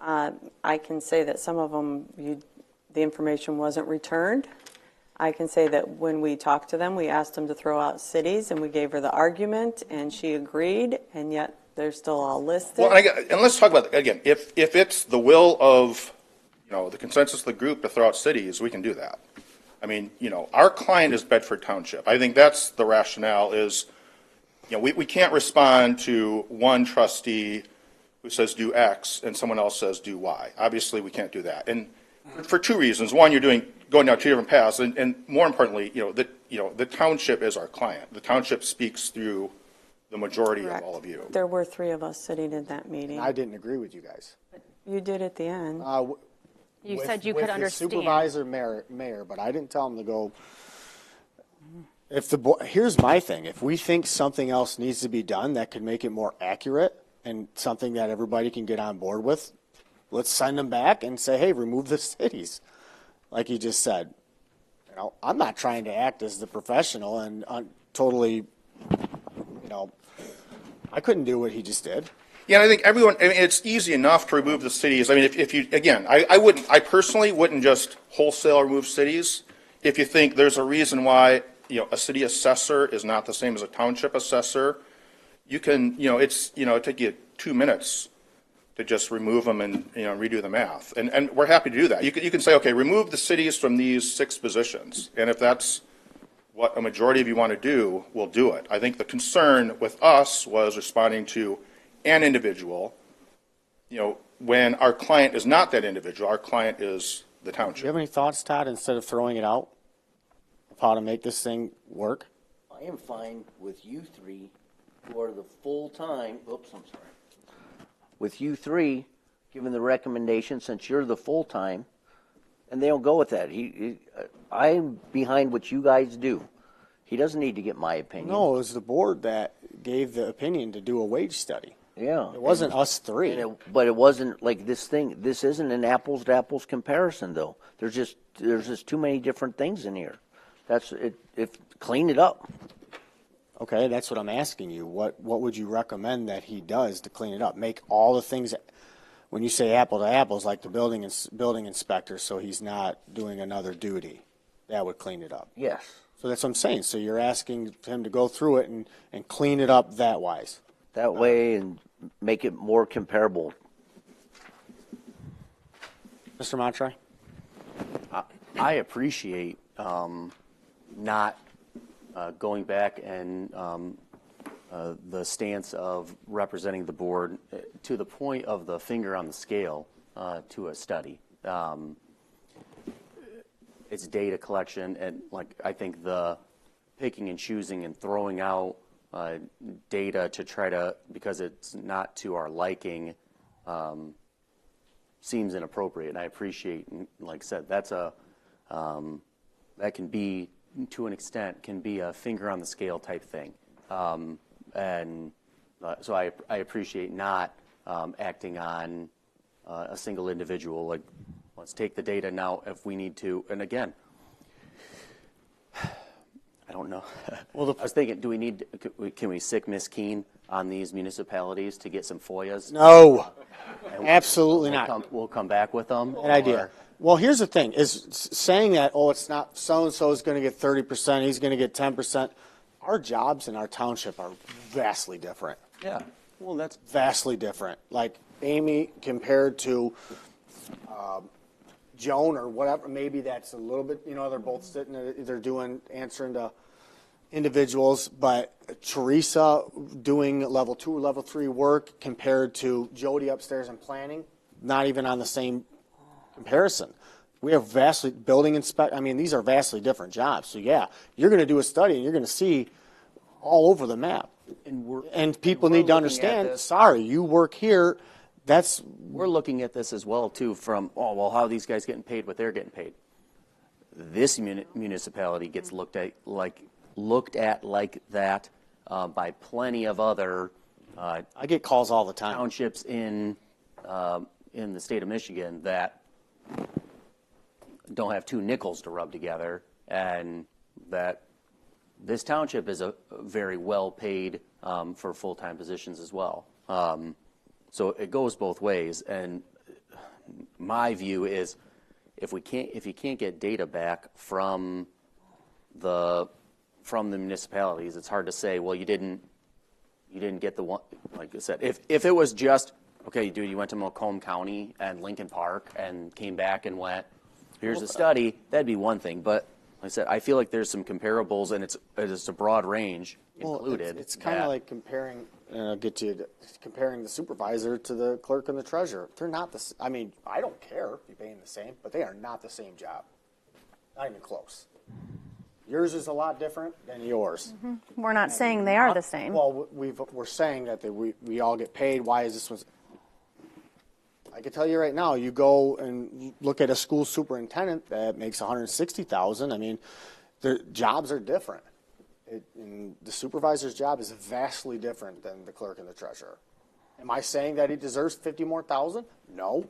I can say that some of them, the information wasn't returned. I can say that when we talked to them, we asked them to throw out cities, and we gave her the argument, and she agreed, and yet they're still all listed. Well, and let's talk about that again. If it's the will of, the consensus of the group to throw out cities, we can do that. I mean, our client is Bedford Township. I think that's the rationale is, we can't respond to one trustee who says do X and someone else says do Y. Obviously, we can't do that. And for two reasons. One, you're going down two different paths. And more importantly, the township is our client. The township speaks through the majority Correct. of all of you. There were three of us sitting in that meeting. I didn't agree with you guys. You did at the end. You with- said you with could the understand. Supervisor, mayor, but I didn't tell him to go. If the board, here's my thing: if we think something else needs to be done that could make it more accurate and something that everybody can get on board with, let's send them back and say, hey, remove the cities, like you just said. You know, I'm not trying to act as the professional and totally, you know, I couldn't do what he just did. Yeah, and I think everyone, I mean, it's easy enough to remove the cities. I mean, if you, again, I personally wouldn't just wholesale remove cities. If you think there's a reason why, you know, a city assessor is not the same as a township assessor, you can, you know, it'd take you 2 minutes to just remove them and, you know, redo the math. And we're happy to do that. You can say, okay, remove the cities from these 6 positions. And if that's what a majority of you want to do, we'll do it. I think the concern with us was responding to an individual, you know, when our client is not that individual, our client is the Do you township. have any thoughts, Todd, instead of throwing it out, of how to make this thing work? I am fine with you three who are the full-time, oops, I'm sorry. With you three, given the recommendation, since you're the full-time, and they don't go with that. I'm behind what you guys do. He doesn't need to get my opinion. No, it was the board that gave the opinion to do a wage study. Yeah. It wasn't us three. But it wasn't like this thing. This isn't an apples to apples comparison, though. There's just too many different things in here. That's it. Clean it up. Okay, that's what I'm asking you. What would you recommend that he does to clean it up? Make all the things, when you say apple to apples, like the building inspector, so he's not doing another duty. That would clean it up. Yes. So that's what I'm saying. So you're asking him to go through it and clean it up that wise. That way, and make it more comparable. Mr. Montry? I appreciate not going back and the stance of representing the board to the point of the finger on the scale to a study. It's data collection, and like I think the picking and choosing and throwing out data to try to, because it's not to our liking, seems inappropriate. And I appreciate, like I said, that's that can be, to an extent, can be a finger on the scale type thing. So I appreciate not acting on a single individual. Like, let's take the data now if we need to. And again, I don't know. Well, I was thinking, do we need? Can we sick Miss Keene on these municipalities to get some FOIAs? No, absolutely not. We'll come back with them. Bad idea. Well, here's the thing: is saying that, oh, it's not so and so is going to get 30%, he's going to get 10%. Our jobs in our township are vastly different. Yeah. Well, that's Vastly different. Like Amy compared to Joan or whatever, maybe that's a little bit, you know, they're both sitting there, they're answering to individuals, but Teresa doing level 2 or level 3 work compared to Jody upstairs in planning, not even on the same comparison. We have vastly, these are vastly different jobs. So yeah, you're going to do a study and you're going to see all over the map. And people need to understand, sorry, you work here, we're looking at this as well, too, from, oh, well, how are these guys getting paid what they're getting paid? This municipality gets looked at like that by plenty of other I get calls all the time. townships in the state of Michigan that don't have 2 nickels to rub together, and that this township is a very well paid for full-time positions as well. So it goes both ways, and my view is if you can't get data back from the municipalities, it's hard to say, well, you didn't get the one. Like I said, if it was just, okay, dude, you went to Macomb County and Lincoln Park and came back and went, here's a study, that'd be one thing. But like I said, I feel like there's some comparables, and it's a broad range included. It's kind of like comparing, comparing the supervisor to the clerk and the treasurer. They're not I don't care if you're paying the same, but they are not the same job. Not even close. Yours is a lot different than yours. Mm-hmm. We're not saying they are the same. Well, we're saying that we all get paid. Why is this one? I can tell you right now, you go and look at a school superintendent that makes 160,000. I mean, their jobs are different. And the supervisor's job is vastly different than the clerk and the treasurer. Am I saying that he deserves 50 more thousand? No.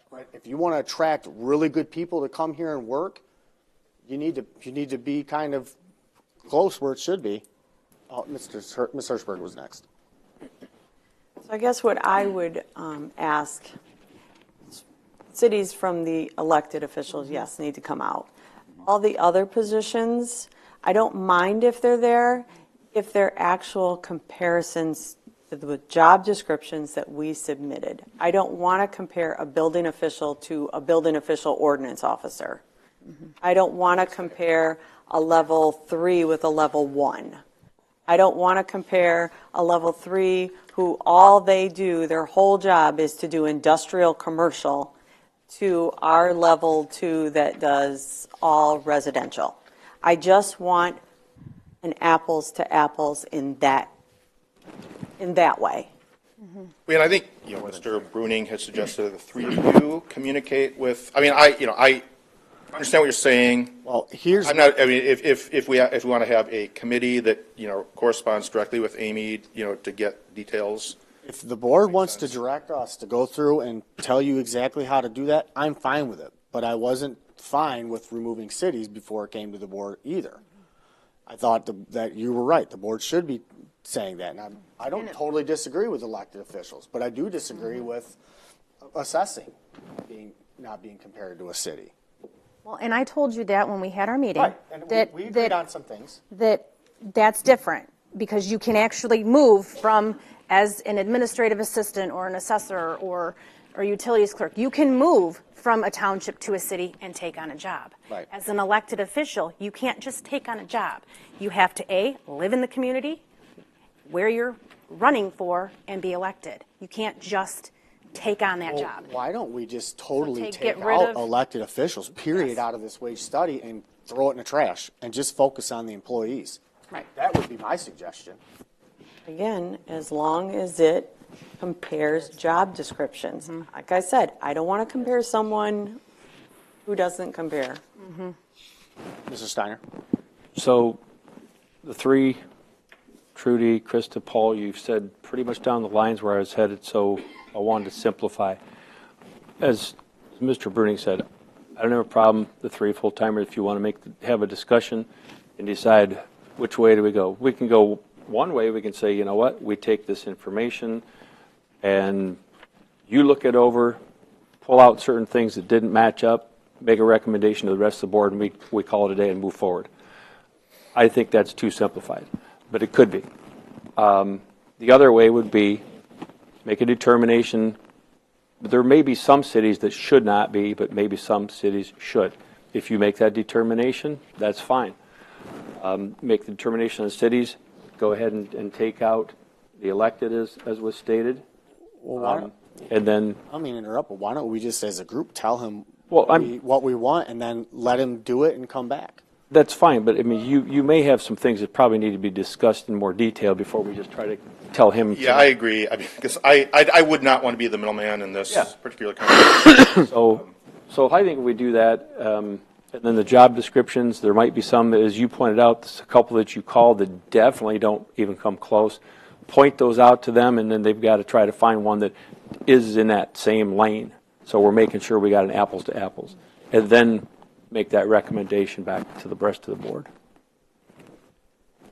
But if you want to attract really good people to come here and work, you need to be kind of close where it should be. Oh, Ms. Hirschberg was next. So I guess what I would ask, cities from the elected officials, yes, need to come out. All the other positions, I don't mind if they're there, if they're actual comparisons to the job descriptions that we submitted. I don't want to compare a building official to a building official ordinance officer. I don't want to compare a level 3 with a level 1. I don't want to compare a level 3 who all they do, their whole job is to do industrial commercial, to our level 2 that does all residential. I just want an apples to apples in that way. And I think, Mr. Bruning has suggested that the three of you communicate with, I understand what you're saying. Well, if we want to have a committee that, corresponds directly with Amy, to get details. if the board wants to direct us to go through and tell you exactly how to do that, I'm fine with it. But I wasn't fine with removing cities before it came to the board either. I thought that you were right. The board should be saying that. And I don't totally disagree with elected officials, but I do disagree with assessing not being compared to a city. Well, and I told you that when we had our meeting. Right, and we agreed on some things. That's different, because you can actually move from, as an administrative assistant or an assessor or utilities clerk, you can move from a township to a city and take on a job. Right. As an elected official, you can't just take on a job. You have to, live in the community where you're running for and be elected. You can't just take on that job. Why don't we just totally get take rid out of- elected officials, period, out of this wage study and throw it in the trash and just focus on the employees? Right. That would be my suggestion. Again, as long as it compares job descriptions. Like I said, I don't want to compare someone who doesn't compare. Mr. Steiner? So the three, Trudy, Krista, Paul, you've said pretty much down the lines where I was headed, so I wanted to simplify. As Mr. Bruning said, I don't have a problem, the three full-timers, if you want to have a discussion and decide which way do we go. We can go one way, we can say, you know what, we take this information and you look it over, pull out certain things that didn't match up, make a recommendation to the rest of the board, and we call it a day and move forward. I think that's too simplified, but it could be. The other way would be make a determination. There may be some cities that should not be, but maybe some cities should. If you make that determination, that's fine. Make the determination on cities, go ahead and take out the elected as was stated. Well, And then, I don't mean to interrupt, but why don't we just as a group tell him Well, what we want and then let him do it and come back? that's fine, but I mean, you may have some things that probably need to be discussed in more detail before we just try to tell him. Yeah, I agree. Because I would not want to be the middleman in this Yeah. particular conversation. So I think if we do that, and then the job descriptions, there might be some that, as you pointed out, there's a couple that you called that definitely don't even come close. Point those out to them, and then they've got to try to find one that is in that same lane. So we're making sure we got an apples to apples. And then make that recommendation back to the rest of the board.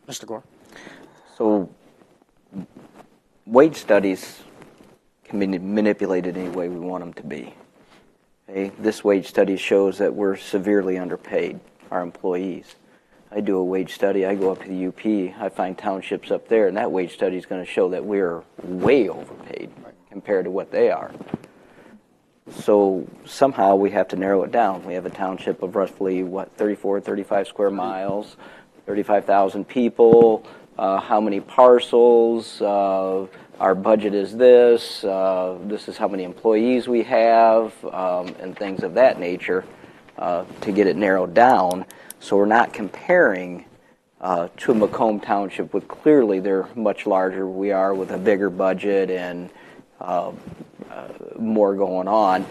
Mr. Gore? So wage studies can be manipulated any way we want them to be. Okay? This wage study shows that we're severely underpaid, our employees. I do a wage study, I go up to the UP, I find townships up there, and that wage study is going to show that we're way overpaid compared to what they are. So somehow we have to narrow it down. We have a township of roughly, 35 square miles, 35,000 people, how many parcels, our budget is this is how many employees we have, and things of that nature to get it narrowed down. So we're not comparing to Macomb Township with clearly they're much larger. We are with a bigger budget and more going on.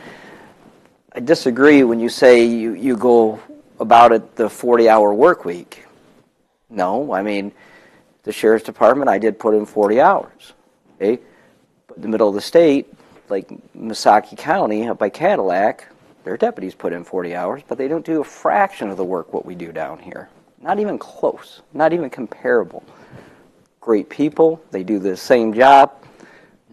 I disagree when you say you go about it the 40-hour work week. No, I mean, the sheriff's department, I did put in 40 hours. Okay? But in the middle of the state, like Misaki County up by Cadillac, their deputies put in 40 hours, but they don't do a fraction of the work what we do down here. Not even close, not even comparable. Great people, they do the same job,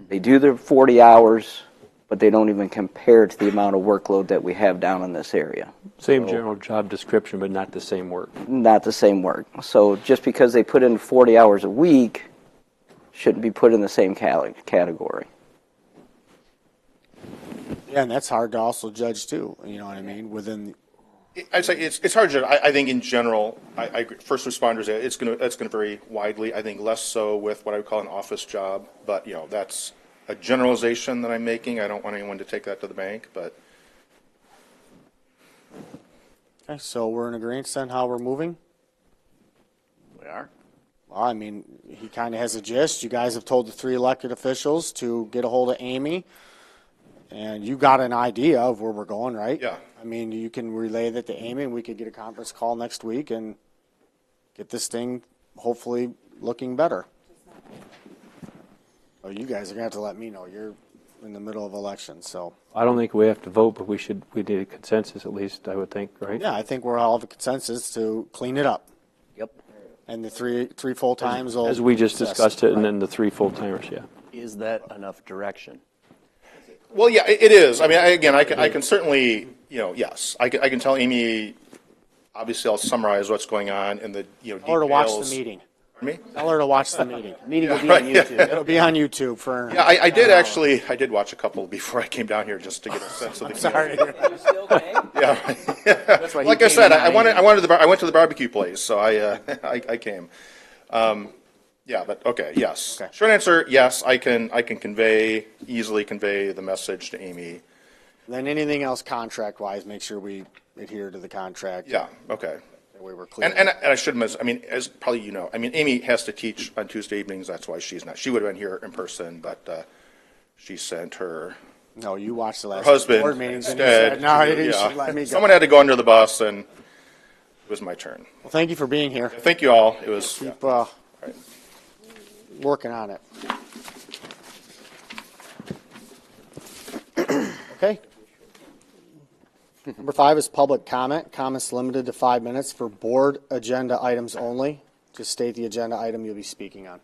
they do their 40 hours, but they don't even compare to the amount of workload that we have down in this area. Same general job description, but not the same work. Not the same work. So just because they put in 40 hours a week, shouldn't be put in the same category. Yeah, and that's hard to also judge too, you know what I mean, within. I'd say it's hard to. I think in general, I agree. First responders, it's going to vary widely. I think less so with what I would call an office job, but that's a generalization that I'm making. I don't want anyone to take that to the bank, but. Okay, so we're in agreement on how we're moving? We are. Well, I mean, he kind of has a gist. You guys have told the 3 elected officials to get a hold of Amy, and you got an idea of where we're going, right? Yeah. I mean, you can relay that to Amy, and we could get a conference call next week and get this thing hopefully looking better. Oh, you guys are going to have to let me know. You're in the middle of elections, so. I don't think we have to vote, but we need a consensus at least, I would think, right? Yeah, I think we're all of a consensus to clean it up. Yep. And the three full-times will. As we just assist. discussed it, and Right. then the 3 full-timers, yeah. Is that enough direction? Well, yeah, it is. I mean, I can certainly, yes, I can tell Amy. Obviously, I'll summarize what's going on in the details. Tell her to watch the meeting. Me? Tell her to watch the meeting. Meeting will be on YouTube. It'll be on YouTube for. Yeah, I did actually. I did watch a couple before I came down here just to get a sense of the. Sorry. Yeah. That's why he Like I came said, in I went to the barbecue place, so I came. Yeah, but okay, yes. Okay. Short answer, yes. I can easily convey the message to Amy. Then anything else contract-wise, make sure we adhere to the contract. Yeah. Okay. That way we're clear. And I should mention, I mean, as probably Amy has to teach on Tuesday evenings. That's why she's not. She would have been here in person, but she sent her No, you watched the last husband board meetings and you instead. said, no, you Yeah. should let me go. Someone had to go under the bus, and it was my turn. Well, thank you for being here. Thank you all. It was. Keep Right. working on it. Okay. Number 5 is public comment. Comments limited to 5 minutes for board agenda items only. Just state the agenda item you'll be speaking on.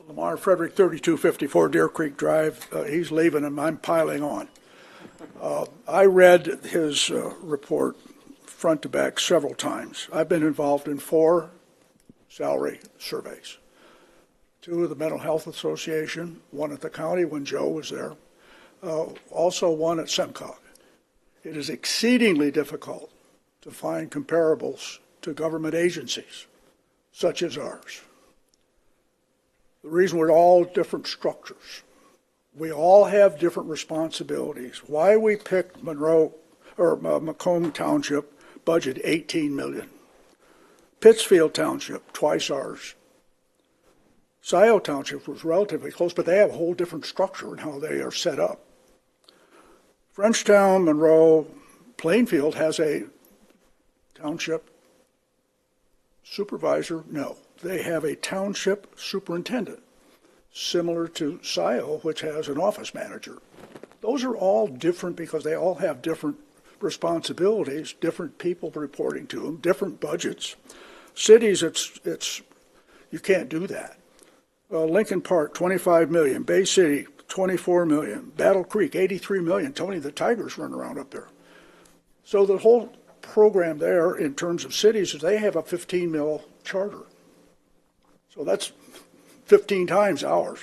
Lamar Frederick, 3254 Deer Creek Drive. He's leaving and I'm piling on. I read his report front to back several times. I've been involved in 4 salary surveys. 2 of the Mental Health Association, 1 at the county when Joe was there, also 1 at SEMCOG. It is exceedingly difficult to find comparables to government agencies such as ours. The reason we're all different structures. We all have different responsibilities. Why we picked Macomb Township budget 18 million. Pittsfield Township, twice ours. Scioto Township was relatively close, but they have a whole different structure in how they are set up. Frenchtown, Monroe, Plainfield has a township supervisor. No, they have a township superintendent, similar to Scioto, which has an office manager. Those are all different because they all have different responsibilities, different people reporting to them, different budgets. Cities, it's you can't do that. Lincoln Park, 25 million. Bay City, 24 million. Battle Creek, 83 million. Tony the Tigers run around up there. So the whole program there in terms of cities is they have a 15 mil charter. So that's 15 times ours.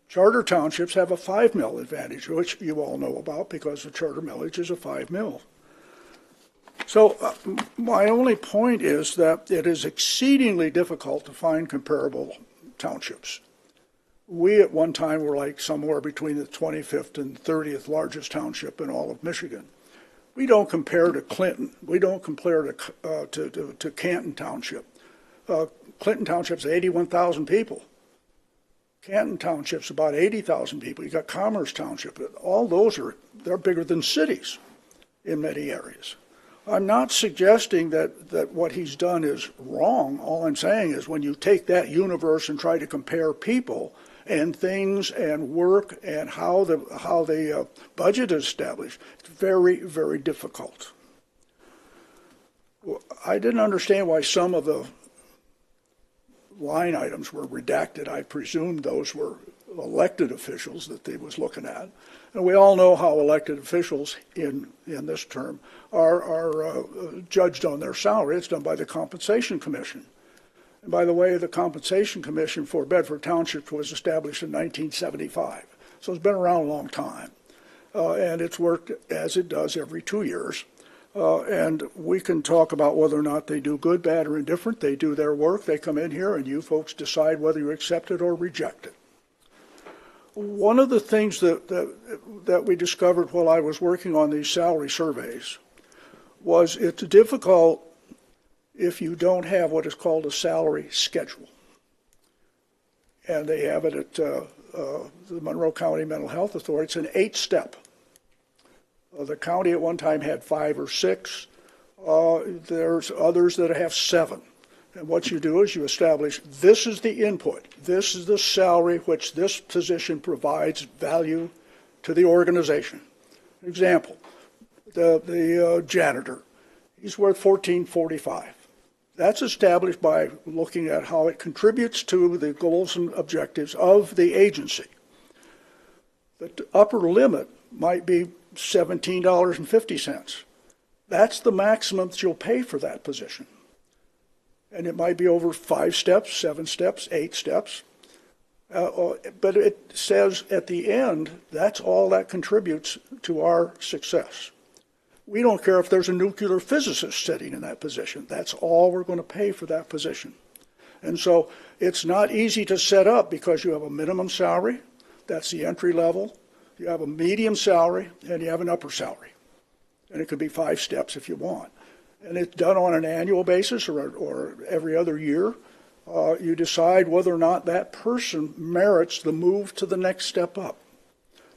Charter townships have a 5 mil advantage, which you all know about because the charter millage is a 5 mil. So my only point is that it is exceedingly difficult to find comparable townships. We at one time were like somewhere between the 25th and 30th largest township in all of Michigan. We don't compare to Clinton. We don't compare to Canton Township. Clinton Township's 81,000 people. Canton Township's about 80,000 people. You got Commerce Township. All those they're bigger than cities in many areas. I'm not suggesting that what he's done is wrong. All I'm saying is when you take that universe and try to compare people and things and work and how the budget is established, it's very, very difficult. I didn't understand why some of the line items were redacted. I presumed those were elected officials that they was looking at. And we all know how elected officials in this term are judged on their salary. It's done by the Compensation Commission. And by the way, the Compensation Commission for Bedford Township was established in 1975. So it's been around a long time. And it's worked as it does every 2 years. And we can talk about whether or not they do good, bad, or indifferent. They do their work. They come in here, and you folks decide whether you accept it or reject it. One of the things that we discovered while I was working on these salary surveys was it's difficult if you don't have what is called a salary schedule. And they have it at the Monroe County Mental Health Authority. It's an 8-step. The county at one time had 5 or 6. There's others that have 7. And what you do is you establish this is the input. This is the salary which this position provides value to the organization. Example, the janitor, he's worth $14.45. That's established by looking at how it contributes to the goals and objectives of the agency. The upper limit might be $17.50. That's the maximum that you'll pay for that position. And it might be over 5 steps, 7 steps, 8 steps. But it says at the end, that's all that contributes to our success. We don't care if there's a nuclear physicist sitting in that position. That's all we're going to pay for that position. And so it's not easy to set up because you have a minimum salary, that's the entry level, you have a medium salary, and you have an upper salary. And it could be 5 steps if you want. And it's done on an annual basis or every other year. You decide whether or not that person merits the move to the next step up.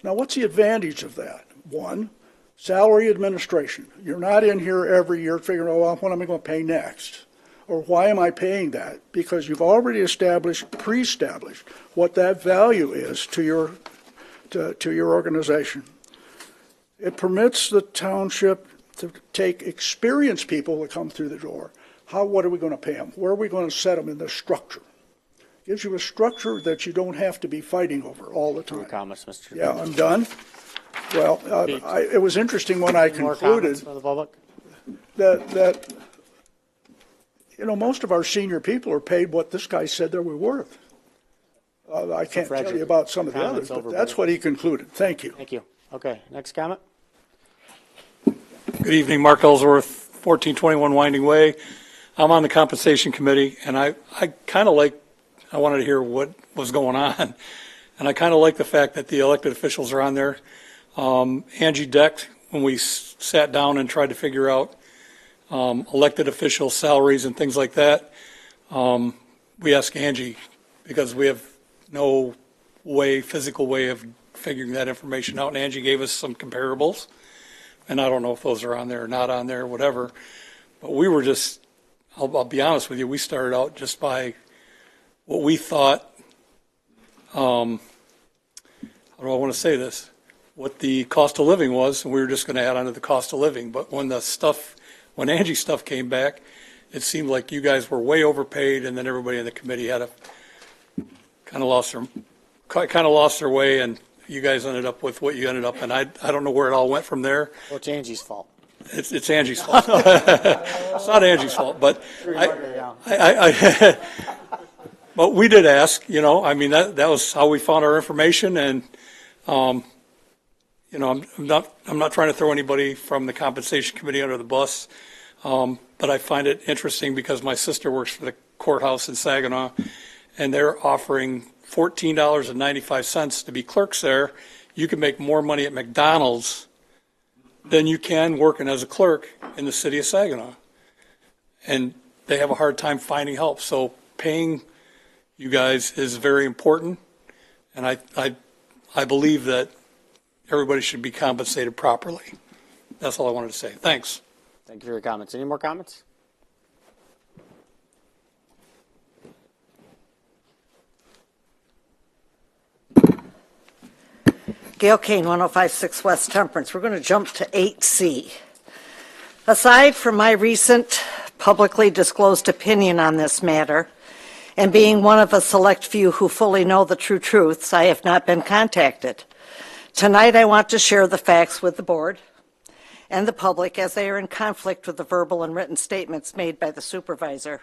Now, what's the advantage of that? One, salary administration. You're not in here every year figuring, oh, well, what am I going to pay next? Or why am I paying that? Because you've already pre-established what that value is to your organization. It permits the township to take experienced people that come through the door. What are we going to pay them? Where are we going to set them in the structure? Gives you a structure that you don't have to be fighting over all the time. Your comments, Mr. Yeah, I'm done. Well, it was interesting when I concluded for the public? that most of our senior people are paid what this guy said they were worth. I can't tell you about some of the others, but that's what he concluded. Thank you. Thank you. Okay, next comment. Good evening, Mark Ellsworth, 1421 Winding Way. I'm on the Compensation Committee, and I wanted to hear what was going on. And I kind of like the fact that the elected officials are on there. Angie Deck, when we sat down and tried to figure out elected official salaries and things like that, we asked Angie because we have no physical way of figuring that information out. And Angie gave us some comparables. And I don't know if those are on there or not on there, whatever. But we were just, I'll be honest with you, we started out just by what we thought, how do I want to say this? What the cost of living was, and we were just going to add on to the cost of living. But when Angie's stuff came back, it seemed like you guys were way overpaid, and then everybody in the committee had kind of lost their way, and you guys ended up with what you ended up, and I don't know where it all went from there. Well, it's Angie's fault. It's Angie's fault. It's not Angie's fault, but but we did ask. That was how we found our information, and I'm not trying to throw anybody from the Compensation Committee under the bus, but I find it interesting because my sister works for the courthouse in Saginaw, and they're offering $14.95 to be clerks there. You can make more money at McDonald's than you can working as a clerk in the city of Saginaw. And they have a hard time finding help. So paying you guys is very important, and I believe that everybody should be compensated properly. That's all I wanted to say. Thanks. Thank you for your comments. Any more comments? Gail Kane, 1056 West Temperance. We're going to jump to 8C. Aside from my recent publicly disclosed opinion on this matter, and being one of a select few who fully know the true truths, I have not been contacted. Tonight I want to share the facts with the board and the public as they are in conflict with the verbal and written statements made by the supervisor.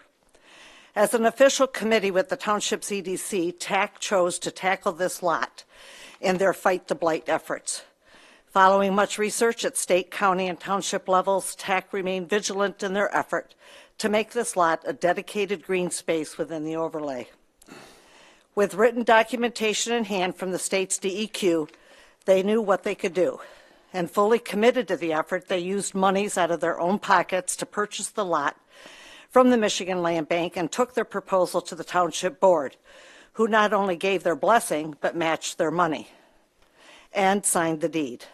As an official committee with the Township's EDC, TAC chose to tackle this lot in their Fight the Blight efforts. Following much research at state, county, and township levels, TAC remained vigilant in their effort to make this lot a dedicated green space within the overlay. With written documentation in hand from the state's DEQ, they knew what they could do. And fully committed to the effort, they used monies out of their own pockets to purchase the lot from the Michigan Land Bank and took their proposal to the Township Board, who not only gave their blessing, but matched their money and signed the deed.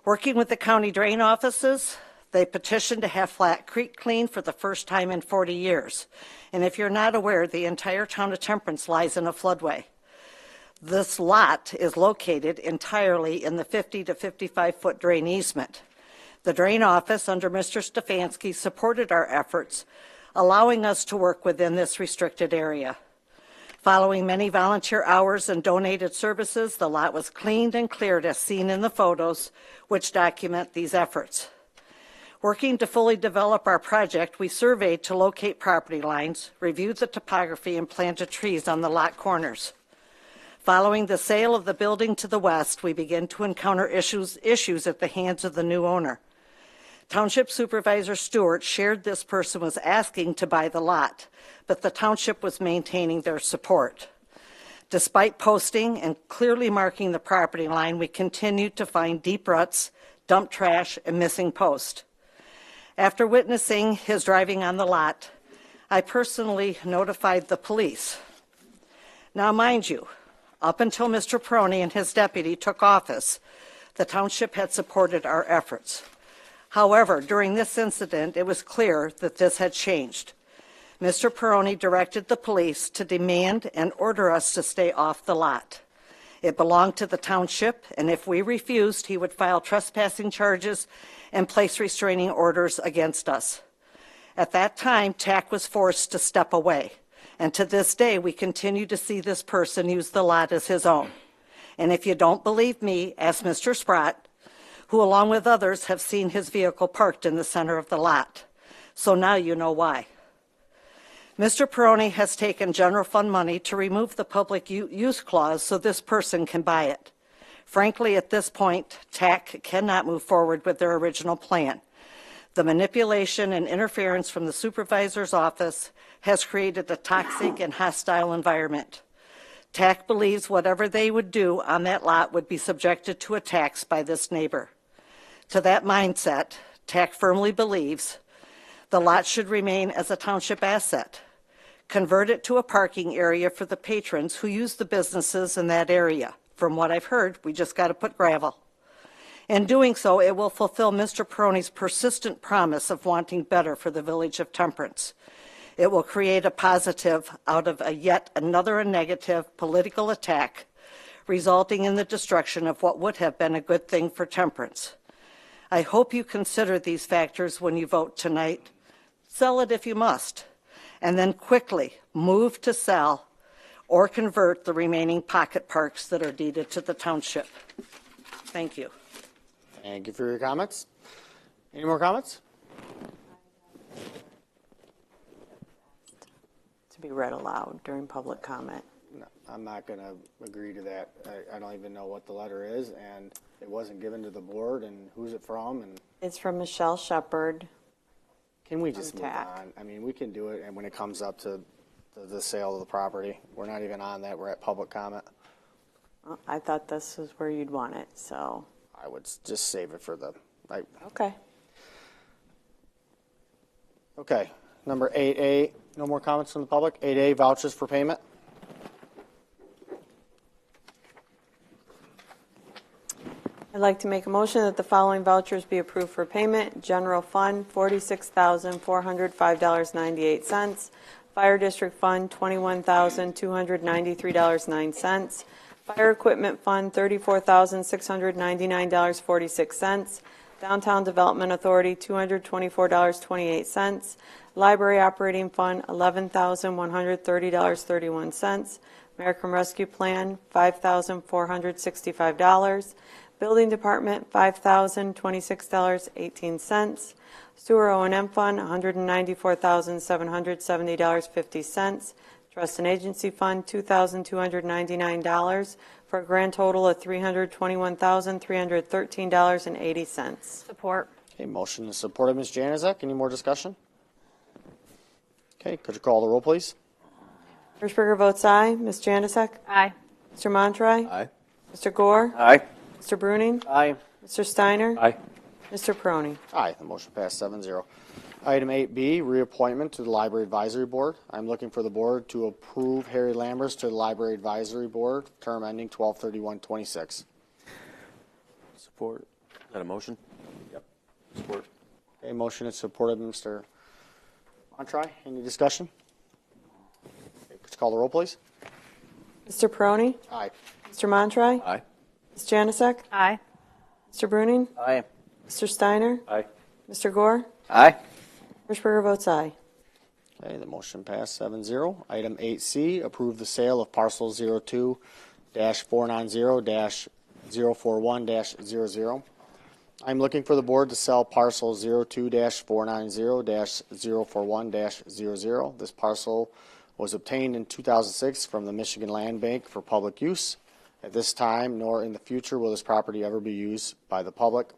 Working with the county drain offices, they petitioned to have Flat Creek cleaned for the first time in 40 years. And if you're not aware, the entire town of Temperance lies in a floodway. This lot is located entirely in the 50 to 55-foot drain easement. The drain office under Mr. Stefanski supported our efforts, allowing us to work within this restricted area. Following many volunteer hours and donated services, the lot was cleaned and cleared as seen in the photos, which document these efforts. Working to fully develop our project, we surveyed to locate property lines, reviewed the topography, and planted trees on the lot corners. Following the sale of the building to the west, we began to encounter issues at the hands of the new owner. Township Supervisor Stewart shared this person was asking to buy the lot, but the township was maintaining their support. Despite posting and clearly marking the property line, we continued to find deep ruts, dumped trash, and missing posts. After witnessing his driving on the lot, I personally notified the police. Now, mind you, up until Mr. Peroni and his deputy took office, the township had supported our efforts. However, during this incident, it was clear that this had changed. Mr. Peroni directed the police to demand and order us to stay off the lot. It belonged to the township, and if we refused, he would file trespassing charges and place restraining orders against us. At that time, TAC was forced to step away, and to this day, we continue to see this person use the lot as his own. And if you don't believe me, ask Mr. Sprott, who along with others have seen his vehicle parked in the center of the lot. So now you know why. Mr. Peroni has taken general fund money to remove the public use clause so this person can buy it. Frankly, at this point, TAC cannot move forward with their original plan. The manipulation and interference from the supervisor's office has created a toxic and hostile environment. TAC believes whatever they would do on that lot would be subjected to attacks by this neighbor. To that mindset, TAC firmly believes the lot should remain as a township asset. Convert it to a parking area for the patrons who use the businesses in that area. From what I've heard, we just got to put gravel. In doing so, it will fulfill Mr. Peroni's persistent promise of wanting better for the village of Temperance. It will create a positive out of yet another negative political attack, resulting in the destruction of what would have been a good thing for Temperance. I hope you consider these factors when you vote tonight. Sell it if you must, and then quickly move to sell or convert the remaining pocket parks that are deeded to the township. Thank you. Thank you for your comments. Any more comments? To be read aloud during public comment. No, I'm not going to agree to that. I don't even know what the letter is, and it wasn't given to the board, and who's it from? And It's from Michelle Shepard. can we just move TAC. on? I mean, we can do it, and when it comes up to the sale of the property, we're not even on that. We're at public comment. Well, I thought this was where you'd want it, so. I would just save it for the. Okay. Okay. Number 8A, no more comments from the public. 8A, vouchers for payment. I'd like to make a motion that the following vouchers be approved for payment. General Fund, $46,405.98. Fire District Fund, $21,293.09. Fire Equipment Fund, $34,699.46. Downtown Development Authority, $224.28. Library Operating Fund, $11,130.31. American Rescue Plan, $5,465. Building Department, $5,026.18. Sewer O&M Fund, $194,770.50. Trust and Agency Fund, $2,299, for a grand total of $321,313.80. Support. Okay, motion is supported. Ms. Janizek, any more discussion? Okay, could you call the roll, please? Hirschberger votes aye. Ms. Janasek? Aye. Mr. Montroy? Aye. Mr. Gore? Aye. Mr. Bruning? Aye. Mr. Steiner? Aye. Mr. Peroni? Aye, the motion passed 7-0. Item 8B, reappointment to the Library Advisory Board. I'm looking for the board to approve Harry Lambers to the Library Advisory Board, term ending 12/31/26. Support. Is that a motion? Yep. Support. Okay, motion is supported. Mr. Montroy, any discussion? Okay, could you call the roll, please? Mr. Peroni? Aye. Mr. Montroy? Aye. Ms. Janasek? Aye. Mr. Bruning? Aye. Mr. Steiner? Aye. Mr. Gore? Aye. Hirschberger votes aye. Okay, the motion passed 7-0. Item 8C, approve the sale of parcel 02-490-041-00. I'm looking for the board to sell parcel 02-490-041-00. This parcel was obtained in 2006 from the Michigan Land Bank for public use. At this time, nor in the future, will this property ever be used by the public.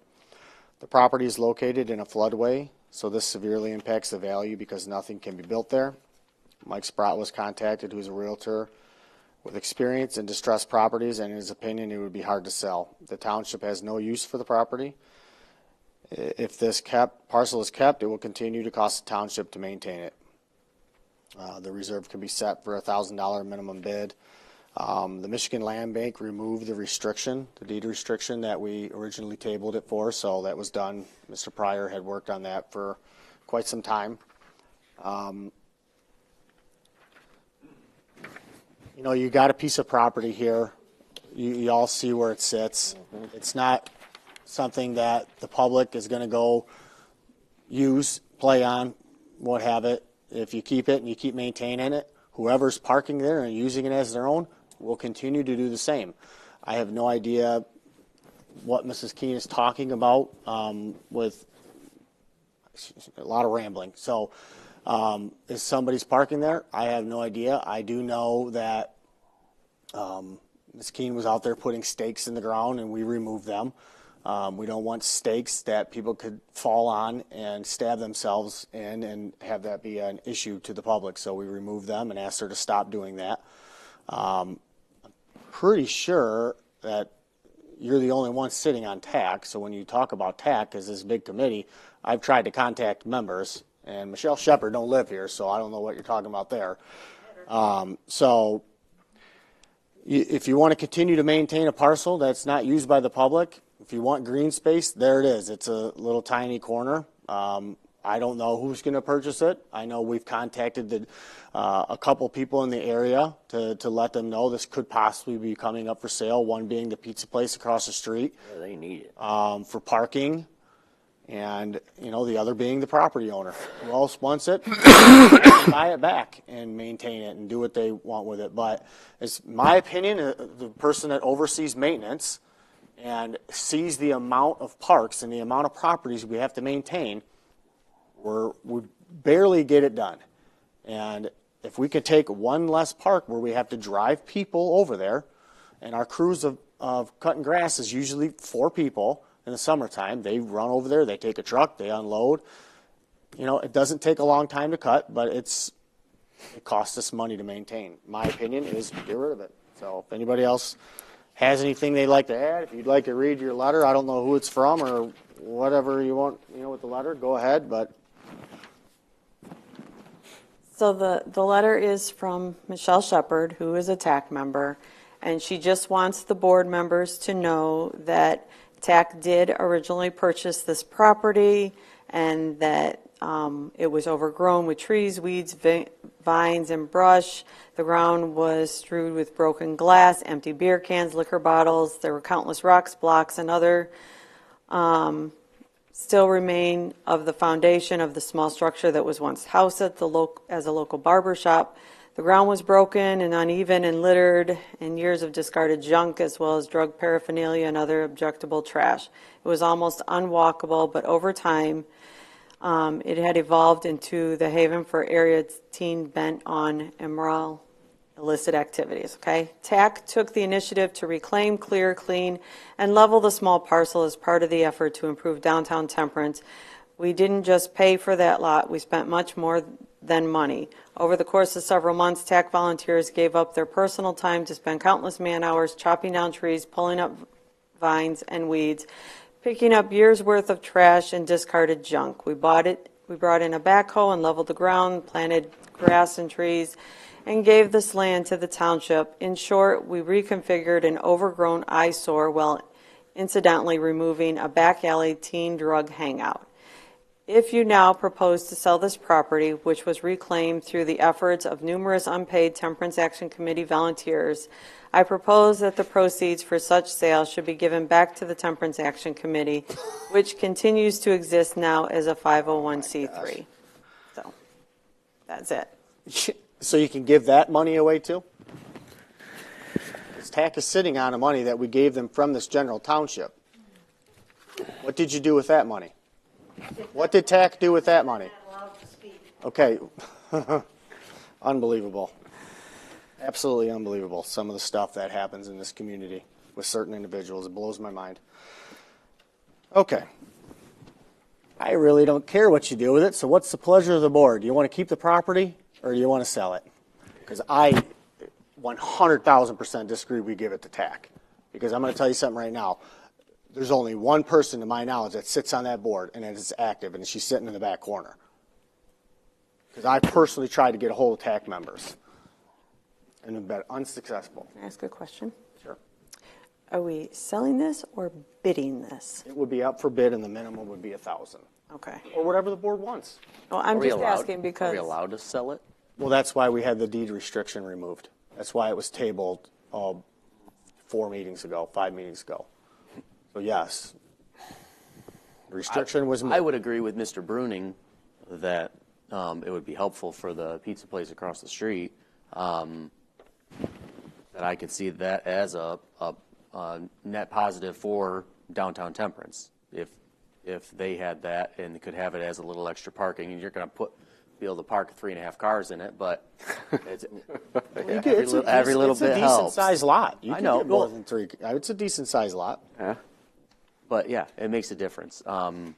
The property is located in a floodway, so this severely impacts the value because nothing can be built there. Mike Sprott was contacted, who's a realtor with experience in distressed properties, and in his opinion, it would be hard to sell. The township has no use for the property. If this parcel is kept, it will continue to cost the township to maintain it. The reserve can be set for a $1,000 minimum bid. The Michigan Land Bank removed the restriction, the deed restriction that we originally tabled it for, so that was done. Mr. Pryor had worked on that for quite some time. You know, you got a piece of property here. You all see where it sits. It's not something that the public is going to go use, play on, what have it. If you keep it and you keep maintaining it, whoever's parking there and using it as their own will continue to do the same. I have no idea what Mrs. Keene is talking about with a lot of rambling. So if somebody's parking there, I have no idea. I do know that Ms. Keene was out there putting stakes in the ground, and we removed them. We don't want stakes that people could fall on and stab themselves in and have that be an issue to the public. So we removed them and asked her to stop doing that. I'm pretty sure that you're the only one sitting on TAC. So when you talk about TAC as this big committee, I've tried to contact members, and Michelle Shepard don't live here, so I don't know what you're talking about there. So if you want to continue to maintain a parcel that's not used by the public, if you want green space, there it is. It's a little tiny corner. I don't know who's going to purchase it. I know we've contacted a couple people in the area to let them know this could possibly be coming up for sale, one being the pizza place across the street. Yeah, they need it. For parking, and the other being the property owner. Who else wants it? Buy it back and maintain it and do what they want with it. But it's my opinion, the person that oversees maintenance and sees the amount of parks and the amount of properties we have to maintain, we barely get it done. And if we could take one less park where we have to drive people over there, and our crews of cutting grass is usually 4 people in the summertime. They run over there, they take a truck, they unload. It doesn't take a long time to cut, but it costs us money to maintain. My opinion is get rid of it. So if anybody else has anything they'd like to add, if you'd like to read your letter, I don't know who it's from or whatever you want, with the letter, go ahead. But So the letter is from Michelle Shepard, who is a TAC member, and she just wants the board members to know that TAC did originally purchase this property and that it was overgrown with trees, weeds, vines, and brush. The ground was strewed with broken glass, empty beer cans, liquor bottles. There were countless rocks, blocks, and other still remain of the foundation of the small structure that was once housed at as a local barber shop. The ground was broken and uneven and littered in years of discarded junk as well as drug paraphernalia and other objectable trash. It was almost unwalkable, but over time, it had evolved into the haven for area teen bent on immoral, illicit activities. Okay, TAC took the initiative to reclaim, clear, clean, and level the small parcel as part of the effort to improve downtown Temperance. We didn't just pay for that lot; we spent much more than money. Over the course of several months, TAC volunteers gave up their personal time to spend countless man hours chopping down trees, pulling up vines and weeds, picking up years' worth of trash and discarded junk. We brought in a backhoe and leveled the ground, planted grass and trees, and gave this land to the township. In short, we reconfigured an overgrown eyesore while incidentally removing a back alley teen drug hangout. If you now propose to sell this property, which was reclaimed through the efforts of numerous unpaid Temperance Action Committee volunteers, I propose that the proceeds for such sale should be given back to the Temperance Action Committee, which continues to exist now as a 501c3. So, that's it. So you can give that money away too? This TAC is sitting on the money that we gave them from this general township. What did you do with that money? What did TAC do with that money? Okay. Unbelievable. Absolutely unbelievable. Some of the stuff that happens in this community with certain individuals. It blows my mind. Okay. I really don't care what you do with it, so what's the pleasure of the board? Do you want to keep the property or do you want to sell it? Because I 100,000% disagree we give it to TAC. Because I'm going to tell you something right now. There's only one person, to my knowledge, that sits on that board and is active, and she's sitting in the back corner. Because I personally tried to get a hold of TAC members and have been unsuccessful. Can I ask a question? Sure. Are we selling this or bidding this? It would be up for bid, and the minimum would be 1,000, Okay. or whatever the board wants. Well, I'm just asking because. Are we allowed to sell it? Well, that's why we had the deed restriction removed. That's why it was tabled 5 meetings ago. So yes, restriction was. I would agree with Mr. Bruning that it would be helpful for the pizza place across the street. That I could see that as a net positive for downtown Temperance if they had that and could have it as a little extra parking. And you're going to be able to park 3.5 cars in it, but it's, every little bit helps. It's a decent sized lot. You I can know. get more than 3. It's a decent sized lot. Yeah. But yeah, it makes a difference. And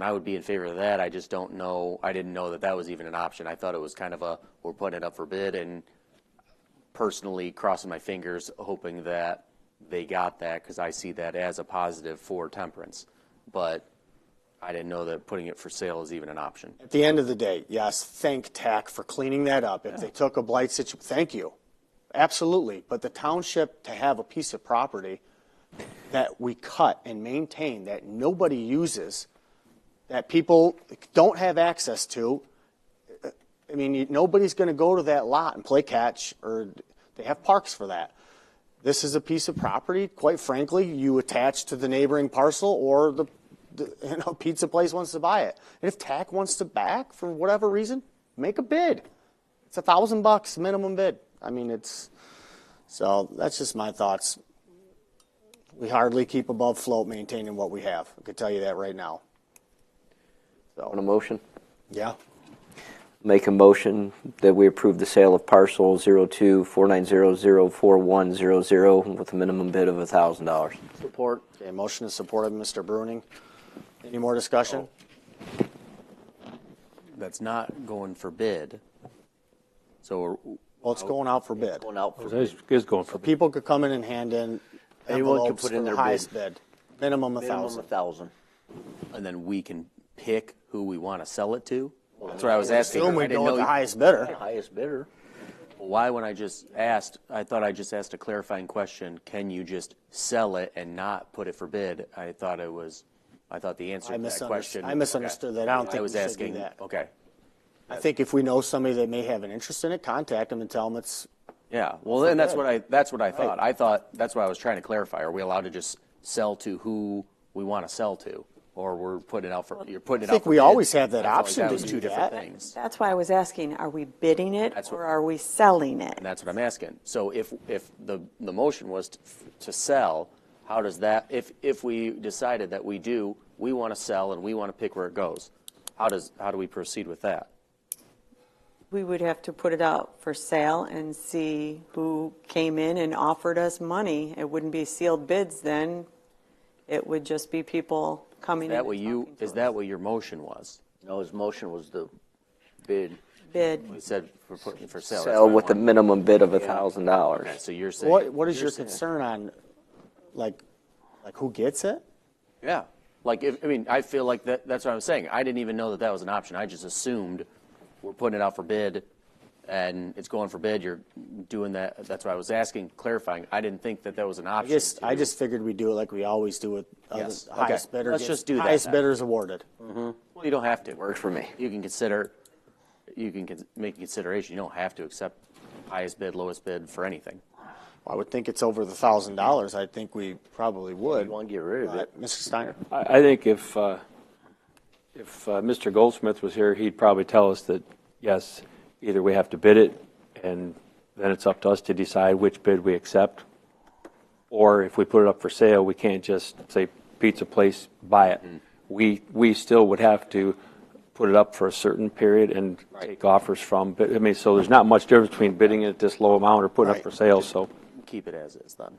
I would be in favor of that. I just don't know. I didn't know that was even an option. I thought it was kind of we're putting it up for bid, and personally crossing my fingers, hoping that they got that because I see that as a positive for Temperance. But I didn't know that putting it for sale is even an option. At the end of the day, yes, thank TAC for cleaning that up. If they took a blight situation, thank you. Absolutely. But the township, to have a piece of property that we cut and maintain that nobody uses, that people don't have access to, I mean, nobody's going to go to that lot and play catch, or they have parks for that. This is a piece of property, quite frankly, you attach to the neighboring parcel, or the pizza place wants to buy it. And if TAC wants to back for whatever reason, make a bid. It's $1,000 minimum bid. I mean, so that's just my thoughts. We hardly keep above float maintaining what we have. I could tell you that right now. On a motion? Yeah. Make a motion that we approve the sale of parcel 0249004100 with a minimum bid of $1,000. Support. Okay, motion is supported by Mr. Bruning. Any more discussion? That's not going for bid. So Well, it's going out for bid. Going out for It is going for bid. People could come in and hand in Anyone can envelopes put for in the their highest bid. Minimum minimum 1,000. 1,000. and then we can pick who we want to sell it to. That's what I was asking. Assume I we didn't go with know the you- highest bidder. Highest bidder. Why, when I just asked, I thought I just asked a clarifying question, can you just sell it and not put it for bid? I thought the answer to that question. I misunderstood that. I don't think I was we should asking, do that. okay. I think if we know somebody that may have an interest in it, contact them and tell them it's, Yeah, well, then that's bid. what I thought. I thought, that's what I was trying to clarify. Are we allowed to just sell to who we want to sell to? Or we're putting it out for, you're putting it I out think for we bid? always have that I felt like option that to was do two different that. things. That's why I was asking, are we bidding it That's what- or are we selling it? And that's what I'm asking. So if the motion was to sell, how does that, if we decided that we want to sell and we want to pick where it goes, how do we proceed with that? We would have to put it out for sale and see who came in and offered us money. It wouldn't be sealed bids then. It would just be people coming in and talking to Is us. that what your motion was? No, his motion was the bid. Bid. You said for putting for sale. That's Sell what I with a wanted. minute bid of $1,000. Okay, so you're saying. what is you're your saying- concern on, like who gets it? Yeah. I feel like that's what I'm saying. I didn't even know that was an option. I just assumed we're putting it out for bid and it's going for bid. You're doing that. That's why I was asking, clarifying. I didn't think that was an option. I just figured we'd do it like we always do with Yes, the highest okay. bidder. Let's gets- just do that Highest then. bidder's awarded. Well, you don't have to. Works for me. You can make a consideration. You don't have to accept highest bid, lowest bid for anything. I would think it's over the $1,000. I think we probably would. You want to get rid of it. Mr. Steiner? I think if Mr. Goldsmith was here, he'd probably tell us that, yes, either we have to bid it, and then it's up to us to decide which bid we accept, or if we put it up for sale, we can't just say, pizza place, buy it. We still would have to put it up for a certain period and take offers from, but, so there's not much difference between bidding it at this low amount or putting it up for sale, so. Keep it as is then.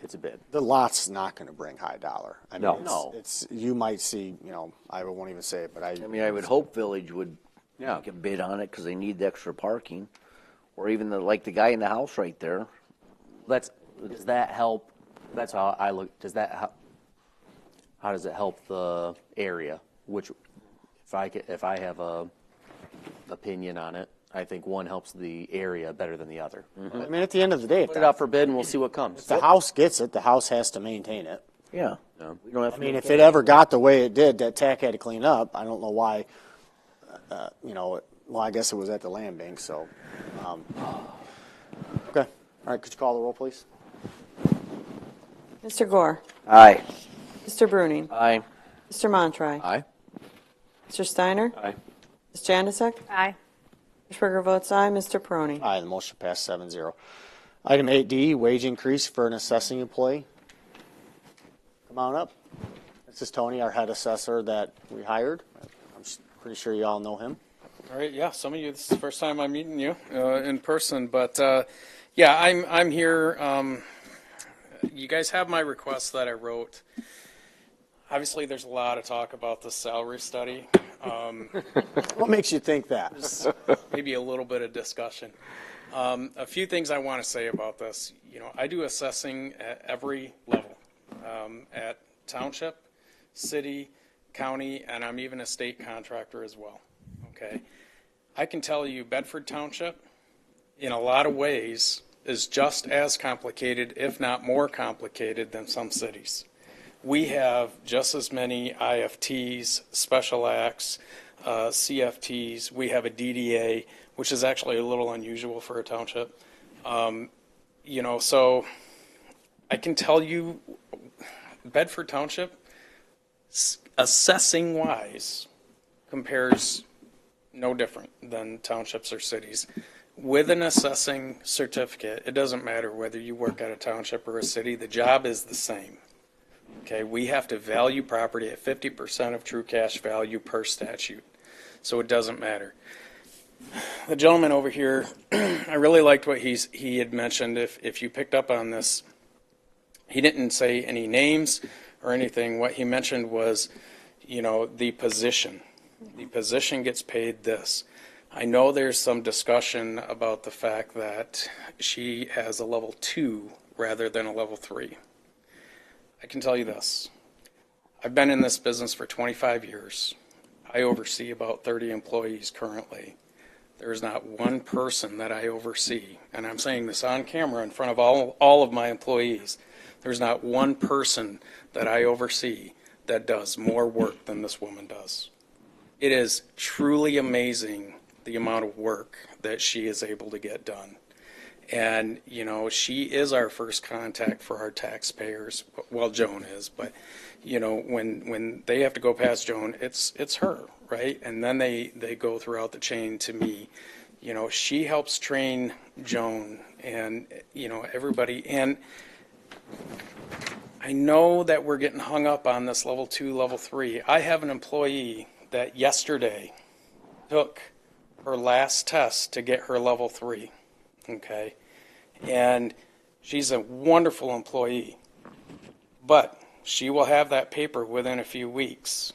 It's a bid. The lot's not going to bring high dollar. I mean, No. No. You might see, I won't even say it, but I mean, I would hope Village would make a bid on it because they need the extra parking. Or even like the guy in the house right there. Does that help? That's how I look. How does it help the area? Which, if I have a opinion on it, I think one helps the area better than the other. I mean, at the end of the day, if Put it out for bid and we'll see what comes. the house gets it, the house has to maintain it. Yeah. No. We don't have I to mean, make if it ever got the way it did, that TAC had to clean up. I don't know why, well, I guess it was at the land bank, so. Okay. All right, could you call the roll, please? Mr. Gore, Aye. Mr. Bruning, Aye. Mr. Montroy, Aye. Mr. Steiner, Aye. Ms. Janusik, Aye. Mr. Berger votes aye, Mr. Peroni. Aye, the motion passed 7-0. Item 8D, wage increase for an assessing employee. Come on up. This is Tony, our head assessor that we hired. I'm pretty sure you all know him. All right, yeah, some of you, this is the first time I'm meeting you in person, but yeah, I'm here. You guys have my request that I wrote. Obviously, there's a lot of talk about the salary study. What makes you think that? Maybe a little bit of discussion. A few things I want to say about this. I do assessing at every level, at township, city, county, and I'm even a state contractor as well. Okay, I can tell you Bedford Township, in a lot of ways, is just as complicated, if not more complicated, than some cities. We have just as many IFTs, special acts, CFTs. We have a DDA, which is actually a little unusual for a township. So I can tell you Bedford Township, assessing-wise, compares no different than townships or cities. With an assessing certificate, it doesn't matter whether you work at a township or a city, the job is the same. Okay, we have to value property at 50% of true cash value per statute, so it doesn't matter. The gentleman over here, I really liked what he had mentioned. If you picked up on this, he didn't say any names or anything. What he mentioned was, the position. The position gets paid this. I know there's some discussion about the fact that she has a level 2 rather than a level 3. I can tell you this. I've been in this business for 25 years. I oversee about 30 employees currently. There's not one person that I oversee, and I'm saying this on camera in front of all of my employees. There's not one person that I oversee that does more work than this woman does. It is truly amazing the amount of work that she is able to get done. And, you know, she is our first contact for our taxpayers. Well, Joan is, but, you know, when they have to go past Joan, it's her, right? And then they go throughout the chain to me. You know, she helps train Joan and, you know, everybody. And I know that we're getting hung up on this level 2, level 3. I have an employee that yesterday took her last test to get her level 3. Okay, and she's a wonderful employee, but she will have that paper within a few weeks.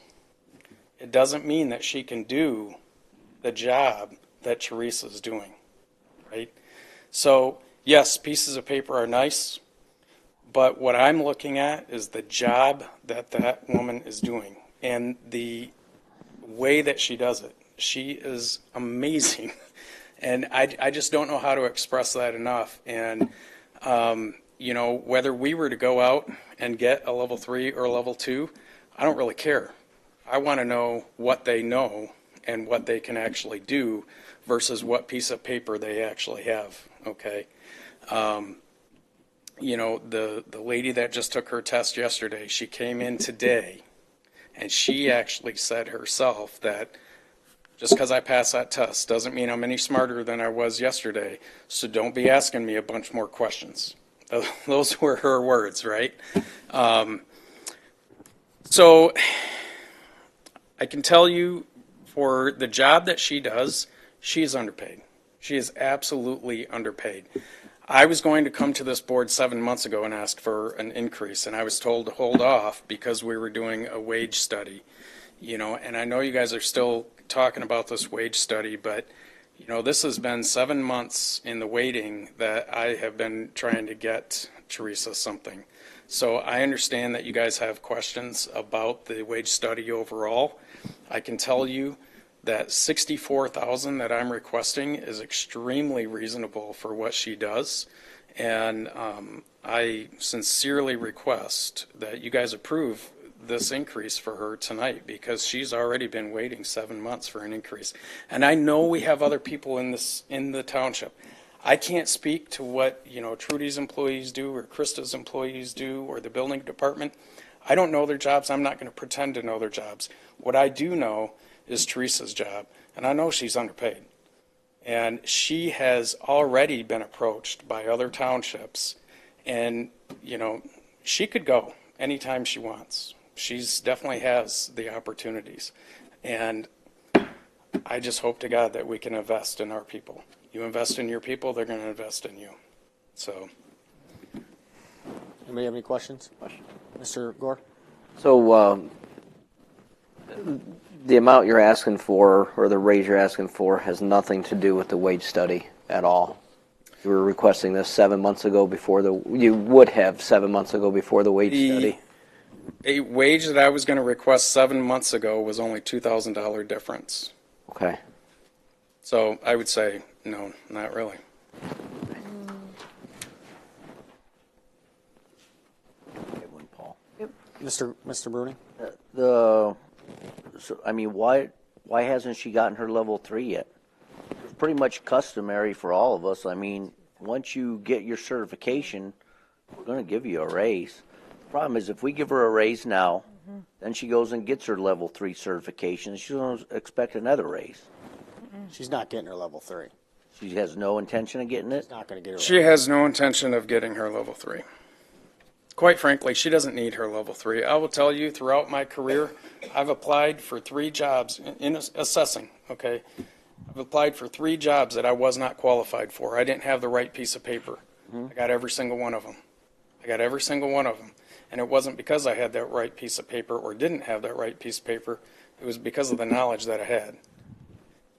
It doesn't mean that she can do the job that Teresa's doing, right? So, yes, pieces of paper are nice, but what I'm looking at is the job that that woman is doing and the way that she does it. She is amazing. And I just don't know how to express that enough. And, you know, whether we were to go out and get a level 3 or a level 2, I don't really care. I want to know what they know and what they can actually do versus what piece of paper they actually have, okay? You know, the lady that just took her test yesterday, she came in today, and she actually said herself that just because I passed that test doesn't mean I'm any smarter than I was yesterday, so don't be asking me a bunch more questions. Those were her words, right? So I can tell you for the job that she does, she is underpaid. She is absolutely underpaid. I was going to come to this board 7 months ago and ask for an increase, and I was told to hold off because we were doing a wage study. You know, and I know you guys are still talking about this wage study, but, you know, this has been 7 months in the waiting that I have been trying to get Teresa something. So I understand that you guys have questions about the wage study overall. I can tell you that $64,000 that I'm requesting is extremely reasonable for what she does. And I sincerely request that you guys approve this increase for her tonight because she's already been waiting 7 months for an increase. And I know we have other people in the township. I can't speak to what, you know, Trudy's employees do or Krista's employees do or the building department. I don't know their jobs. I'm not going to pretend to know their jobs. What I do know is Teresa's job, and I know she's underpaid. And she has already been approached by other townships, and, you know, she could go anytime she wants. She's definitely has the opportunities. And I just hope to God that we can invest in our people. You invest in your people, they're going to invest in you. So. Anybody have any questions? Mr. Gore? So the amount you're asking for, or the raise you're asking for, has nothing to do with the wage study at all. You were requesting this 7 months ago before you would have 7 months ago before the wage study. A wage that I was going to request 7 months ago was only $2,000 difference. Okay. So I would say, no, not really. Mr. Bruni? So, I mean, why hasn't she gotten her level 3 yet? It's pretty much customary for all of us. I mean, once you get your certification, we're going to give you a raise. The problem is if we give her a raise now, then she goes and gets her level 3 certification, she's going to expect another raise. She's not getting her level 3. She has no intention of getting it? She's not going to get her. She has no intention of getting her level 3. Quite frankly, she doesn't need her level 3. I will tell you, throughout my career, I've applied for 3 jobs in assessing, okay? I've applied for 3 jobs that I was not qualified for. I didn't have the right piece of paper. I got every single one of them. And it wasn't because I had that right piece of paper or didn't have that right piece of paper. It was because of the knowledge that I had.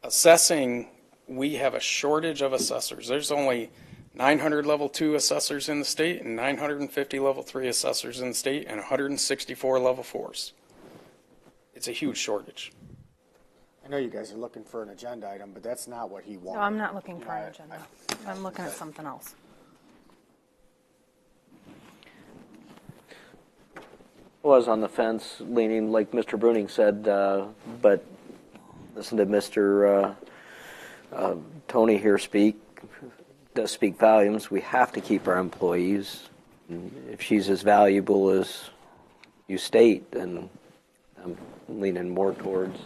Assessing, we have a shortage of assessors. There's only 900 level 2 assessors in the state and 950 level 3 assessors in the state and 164 level 4s. It's a huge shortage. I know you guys are looking for an agenda item, but that's not what he wanted. No, I'm not looking for an agenda. I'm looking at something else. I was on the fence, leaning like Mr. Bruning said, but listen to Mr. Tony here does speak volumes. We have to keep our employees. If she's as valuable as you state, then I'm leaning more towards.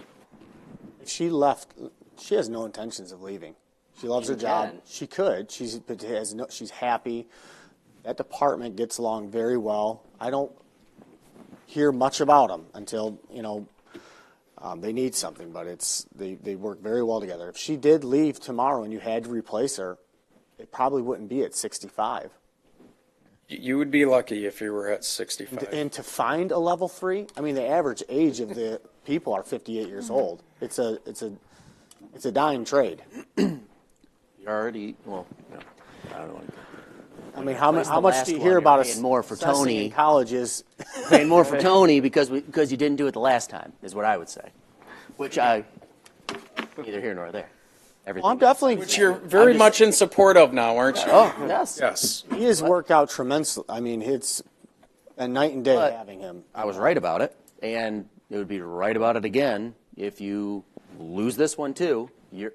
If she left, she has no intentions of leaving. She loves her job. She could. She's happy. That department gets along very well. I don't hear much about them until, they need something, but they work very well together. If she did leave tomorrow and you had to replace her, it probably wouldn't be at 65. You would be lucky if you were at 65. And to find a level 3, I mean, the average age of the people are 58 years old. It's a dying trade. You already, well, no, I don't know. I mean, how much do you hear about paying more for assessing Tony in colleges? Paying more for Tony because you didn't do it the last time, is what I would say. Which I, neither here nor there. Everything. I'm definitely. Which you're very much in support of now, aren't you? Oh, yes. Yes. He has worked out tremendously. I mean, it's a night and day But having him. I was right about it, and it would be right about it again if you lose this one too. You're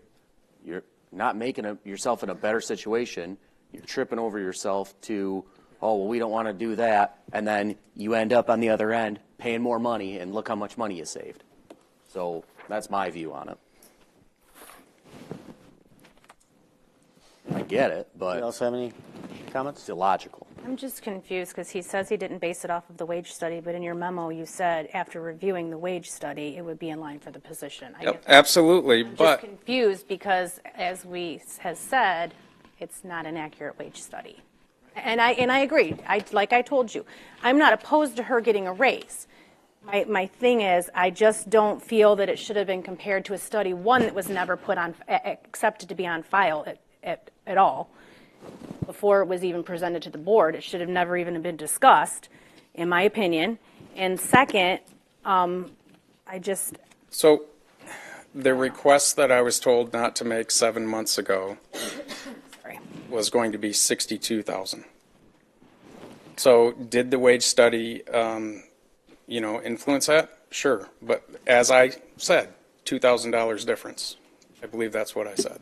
not making yourself in a better situation. You're tripping over yourself to, oh, well, we don't want to do that, and then you end up on the other end paying more money, and look how much money you saved. So that's my view on it. I get it, but Anybody else have any comments? it's illogical. I'm just confused because he says he didn't base it off of the wage study, but in your memo you said after reviewing the wage study, it would be in line for the position. Yep, absolutely, I'm but just confused because, as we has said, it's not an accurate wage study. And I agree. Like I told you, I'm not opposed to her getting a raise. My thing is, I just don't feel that it should have been compared to a study, one that was never put on, accepted to be on file at all. Before it was even presented to the board, it should have never even been discussed, in my opinion. And second, So the request that I was told not to make 7 months ago was going to be $62,000. So did the wage study, influence that? Sure. But as I said, $2,000 difference. I believe that's what I said.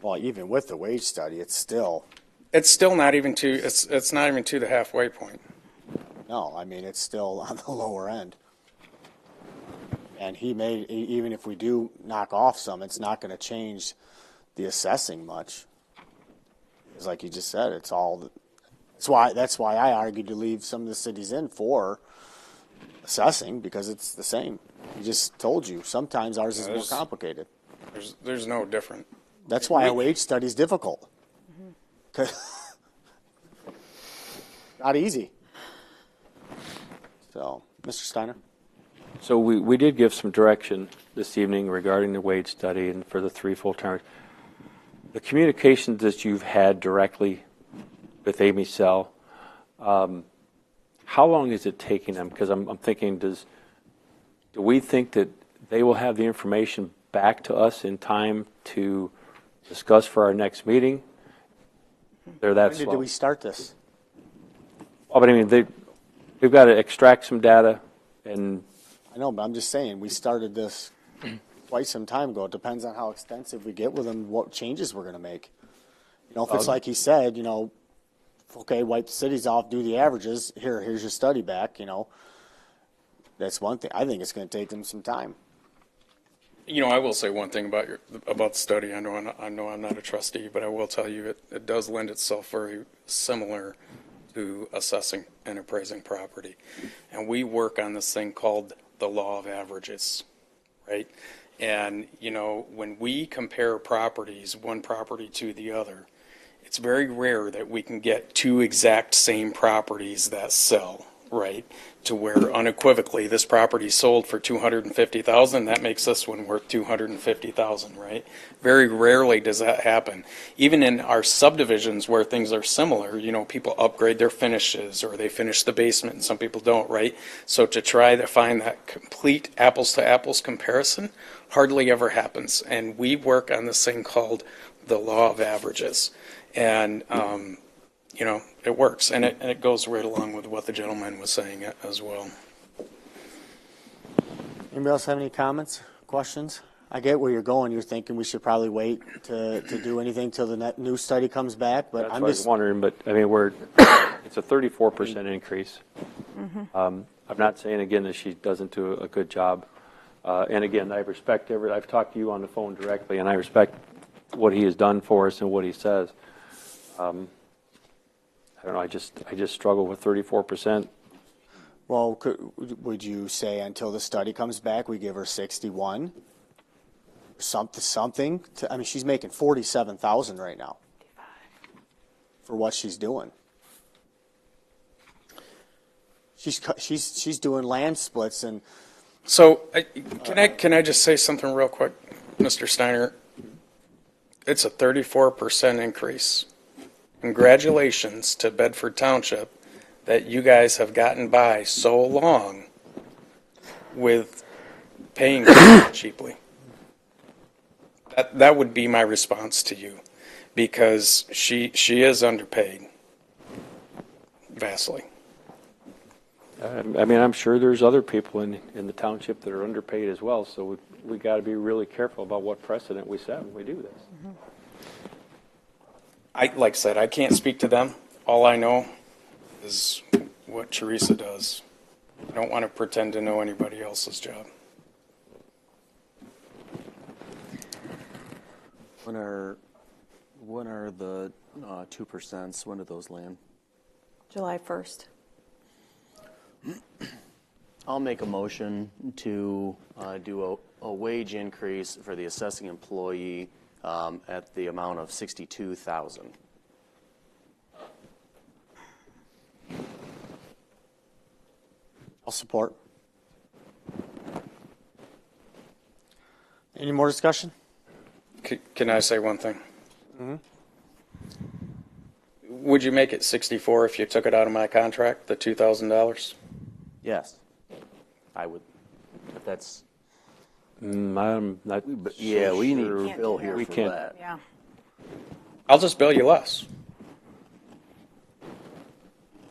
Well, even with the wage study, it's still. It's still not even it's not even to the halfway point. No, I mean, it's still on the lower end. And even if we do knock off some, it's not going to change the assessing much. It's like you just said, that's why I argued to leave some of the cities in for assessing, because it's the same. He just told you, sometimes ours is more complicated. There's no different. That's why a wage study is difficult. Not easy. So, Mr. Steiner? So we did give some direction this evening regarding the wage study and for the 3 full-timers. The communications that you've had directly with Amy Sell, how long is it taking them? Because I'm thinking, do we think that they will have the information back to us in time to discuss for our next meeting? They're that slow. When did we start this? Oh, but I mean, we've got to extract some data, and I know, but I'm just saying, we started this quite some time ago. It depends on how extensive we get with them, what changes we're going to make. If it's like he said, okay, wipe the cities off, do the averages, here's your study back, that's one thing. I think it's going to take them some time. I will say one thing about the study. I know I'm not a trustee, but I will tell you it does lend itself very similar to assessing and appraising property. And we work on this thing called the law of averages, right? And, when we compare properties, one property to the other, it's very rare that we can get two exact same properties that sell. right, to where unequivocally this property sold for $250,000, that makes this one worth $250,000, right? Very rarely does that happen. Even in our subdivisions where things are similar, you know, people upgrade their finishes or they finish the basement and some people don't, right? So to try to find that complete apples to apples comparison hardly ever happens. And we work on this thing called the law of averages. And, you know, it works, and it goes right along with what the gentleman was saying as well. Anybody else have any comments, questions? I get where you're going. You're thinking we should probably wait to do anything till the new study comes back, but That's I'm what I was just wondering, but I mean, it's a 34% increase. I'm not saying again that she doesn't do a good job. And again, I respect I've talked to you on the phone directly, and I respect what he has done for us and what he says. I don't know. I just struggle with 34%. well, would you say until the study comes back, we give her 61? Something. I mean, she's making 47,000 right now for what she's doing. She's doing land splits and. So, can I just say something real quick, Mr. Steiner? It's a 34% increase. Congratulations to Bedford Township that you guys have gotten by so long with paying cheaply. That would be my response to you, because she is underpaid vastly. I mean, I'm sure there's other people in the township that are underpaid as well, so we got to be really careful about what precedent we set when we do this. Like I said, I can't speak to them. All I know is what Teresa does. I don't want to pretend to know anybody else's job. When are the 2%? When do those land? July 1st. I'll make a motion to do a wage increase for the assessing employee at the amount of $62,000. I'll support. Any more discussion? Can I say one thing? Would you make it 64 if you took it out of my contract, the $2,000? Yes, I would. If that's I'm not. Yeah, we need sure. Bill here We for can't. that. Yeah. I'll just bill you less.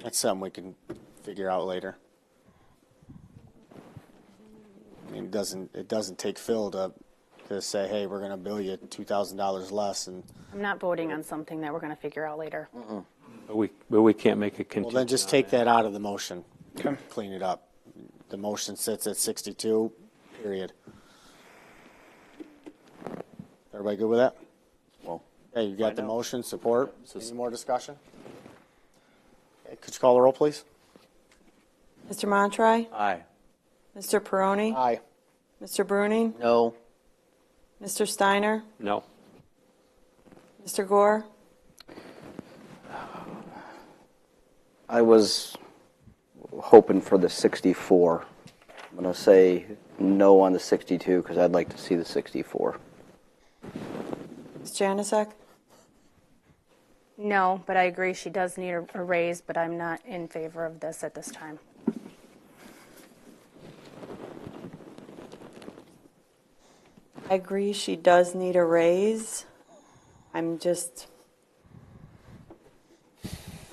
That's something we can figure out later. I mean, it doesn't take Phil to say, hey, we're going to bill you $2,000 less, and I'm not voting on something that we're going to figure out later. But we can't make a contingent. well, then just take that out of the motion. Okay. Clean it up. The motion sits at 62, period. Everybody good with that? well. Okay, you got Find the out. motion, support. So- Any more discussion? Okay, could you call the roll, please? Mr. Montry? Aye. Mr. Peroni? Aye. Mr. Bruning? No, Mr. Steiner? No. Mr. Gore? I was hoping for the 64. I'm going to say no on the 62 because I'd like to see the 64. Ms. Janasek? No, but I agree she does need a raise, but I'm not in favor of this at this time. I agree she does need a raise. I'm going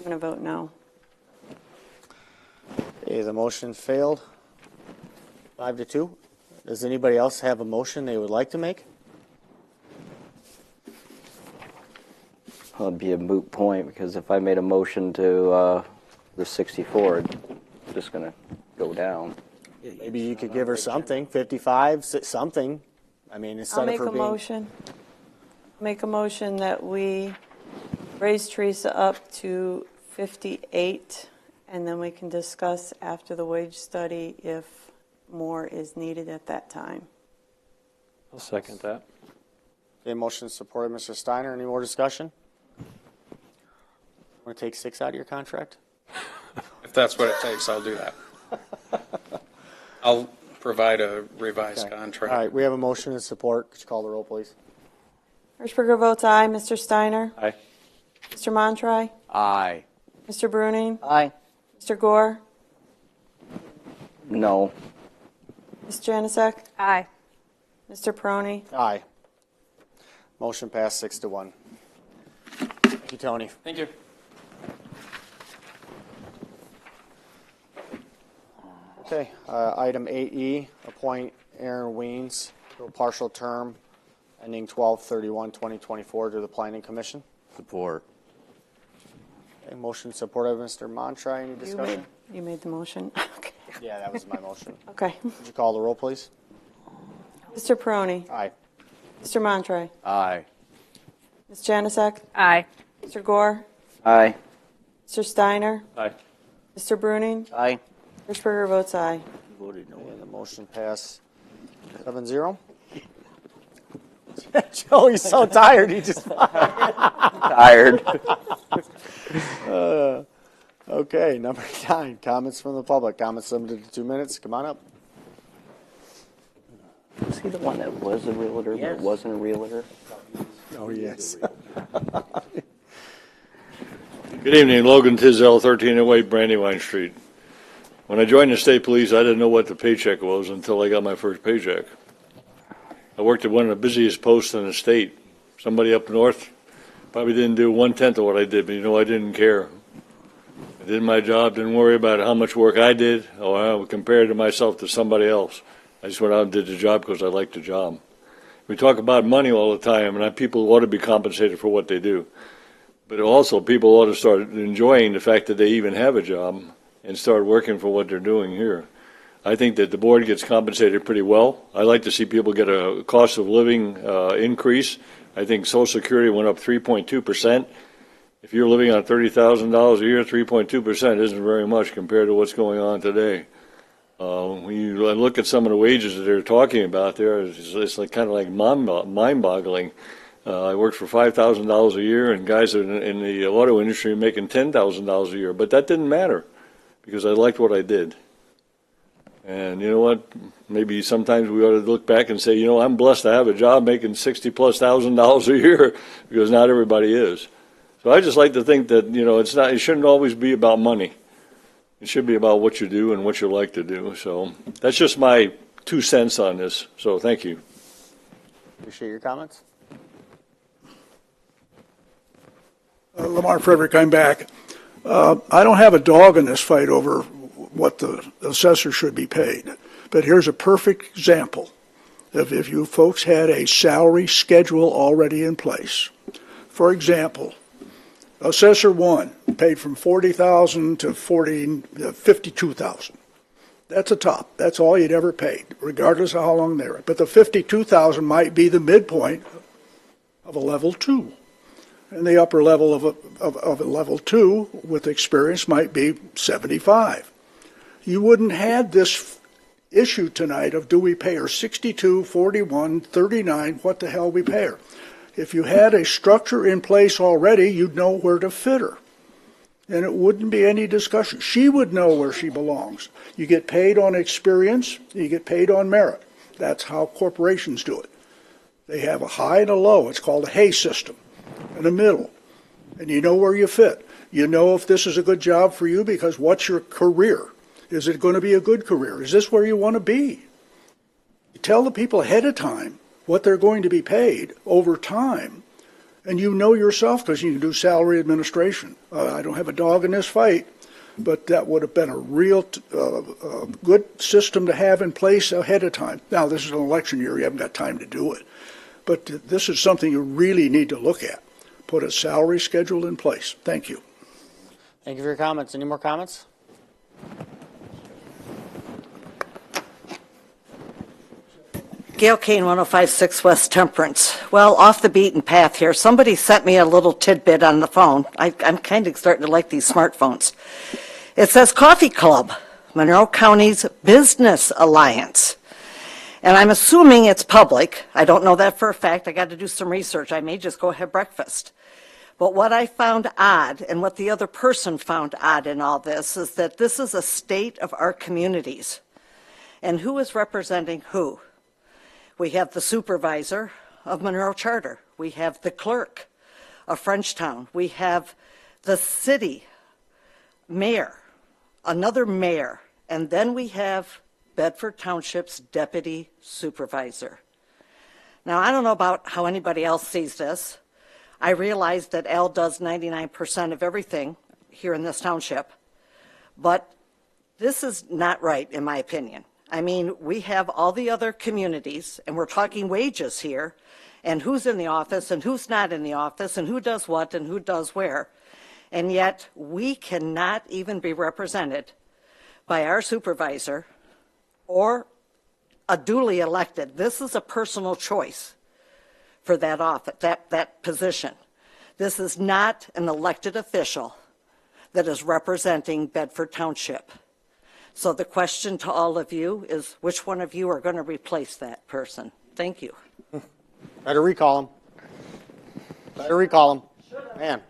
to vote no. Okay, the motion failed. 5-2. Does anybody else have a motion they would like to make? It'd be a moot point because if I made a motion to the 64, it's just going to go down. Maybe you could give her something, 55, something. I mean, I'll instead of make her a being. motion. Make a motion that we raise Teresa up to 58, and then we can discuss after the wage study if more is needed at that time. I'll second that. Okay, motion supported, Mr. Steiner. Any more discussion? Want to take 6 out of your contract? If that's what it takes, I'll do that. I'll provide a revised Okay. contract. All right, we have a motion and support. Could you call the roll, please? Hirschberger votes aye. Mr. Steiner? Aye. Mr. Montroy? Aye. Mr. Bruning? Aye. Mr. Gore? No. Ms. Janusik? Aye. Mr. Peroni? Aye. Motion passed 6-1. Thank you, Tony. Thank you. Okay, item 8E, appoint Aaron Weens to a partial term ending 12/31/2024 to the Planning Commission. Support. Okay, motion supported by Mr. Montroy. Any discussion? You made the motion? Okay. Yeah, that was my motion. Okay. Could you call the roll, please? Mr. Peroni? Aye. Mr. Montroy? Aye. Ms. Janusik? Aye. Mr. Gore? Aye. Mr. Steiner? Aye. Mr. Bruning? Aye. Hirschberger votes aye. Voted no. And the motion passed 7-0. Joe, he's so tired. He just. Tired. Okay, number 9, comments from the public. Comments limited to 2 minutes. Come on up. Was he the one that was a realtor Yes. but wasn't a realtor? Oh, yes. Good evening, Logan Tisdale, 1308 Brandywine Street. When I joined the state police, I didn't know what the paycheck was until I got my first paycheck. I worked at one of the busiest posts in the state. Somebody up north probably didn't do 1/10 of what I did, but I didn't care. I did my job, didn't worry about how much work I did or how I compared to myself to somebody else. I just went out and did the job because I liked the job. We talk about money all the time, and people ought to be compensated for what they do. But also, people ought to start enjoying the fact that they even have a job and start working for what they're doing here. I think that the board gets compensated pretty well. I like to see people get a cost of living increase. I think Social Security went up 3.2%. If you're living on $30,000 a year, 3.2% isn't very much compared to what's going on today. When you look at some of the wages that they're talking about there, it's like kind of like mind-boggling. I worked for $5,000 a year, and guys in the auto industry are making $10,000 a year. But that didn't matter because I liked what I did. And you know what? Maybe sometimes we ought to look back and say, I'm blessed to have a job making $60,000+ a year because not everybody is. So I just like to think that it shouldn't always be about money. It should be about what you do and what you like to do. So that's just my 2 cents on this. So thank you. Appreciate your comments. Lamar Frederick, I'm back. I don't have a dog in this fight over what the assessor should be paid. But here's a perfect example of if you folks had a salary schedule already in place. For example, Assessor 1 paid from $40,000 to $52,000. That's a top. That's all you'd ever paid, regardless of how long they were. But the $52,000 might be the midpoint of a level 2. And the upper level of a level 2 with experience might be 75. You wouldn't have this issue tonight of do we pay her 62, 41, 39, what the hell we pay her. If you had a structure in place already, you'd know where to fit her. And it wouldn't be any discussion. She would know where she belongs. You get paid on experience, you get paid on merit. That's how corporations do it. They have a high and a low. It's called a hay system. And a middle. And you know where you fit. You know if this is a good job for you because what's your career? Is it going to be a good career? Is this where you want to be? You tell the people ahead of time what they're going to be paid over time. And you know yourself because you can do salary administration. I don't have a dog in this fight, but that would have been a real good system to have in place ahead of time. Now, this is an election year. You haven't got time to do it. But this is something you really need to look at. Put a salary schedule in place. Thank you. Thank you for your comments. Any more comments? Gail Kane, 105.6 West Temperance. Well, off the beaten path here. Somebody sent me a little tidbit on the phone. I'm kind of starting to like these smartphones. It says Coffee Club, Monroe County's Business Alliance. And I'm assuming it's public. I don't know that for a fact. I got to do some research. I may just go have breakfast. But what I found odd, and what the other person found odd in all this, is that this is a state of our communities. And who is representing who? We have the supervisor of Monroe Charter. We have the clerk of Frenchtown. We have the city mayor, another mayor, and then we have Bedford Township's deputy supervisor. Now, I don't know about how anybody else sees this. I realize that Al does 99% of everything here in this township, but this is not right, in my opinion. I mean, we have all the other communities, and we're talking wages here, and who's in the office and who's not in the office, and who does what and who does where. And yet, we cannot even be represented by our supervisor or a duly elected. This is a personal choice for that office, that position. This is not an elected official that is representing Bedford Township. So the question to all of you is, which one of you are going to replace that person? Thank you. Better recall him. Better recall him. Man,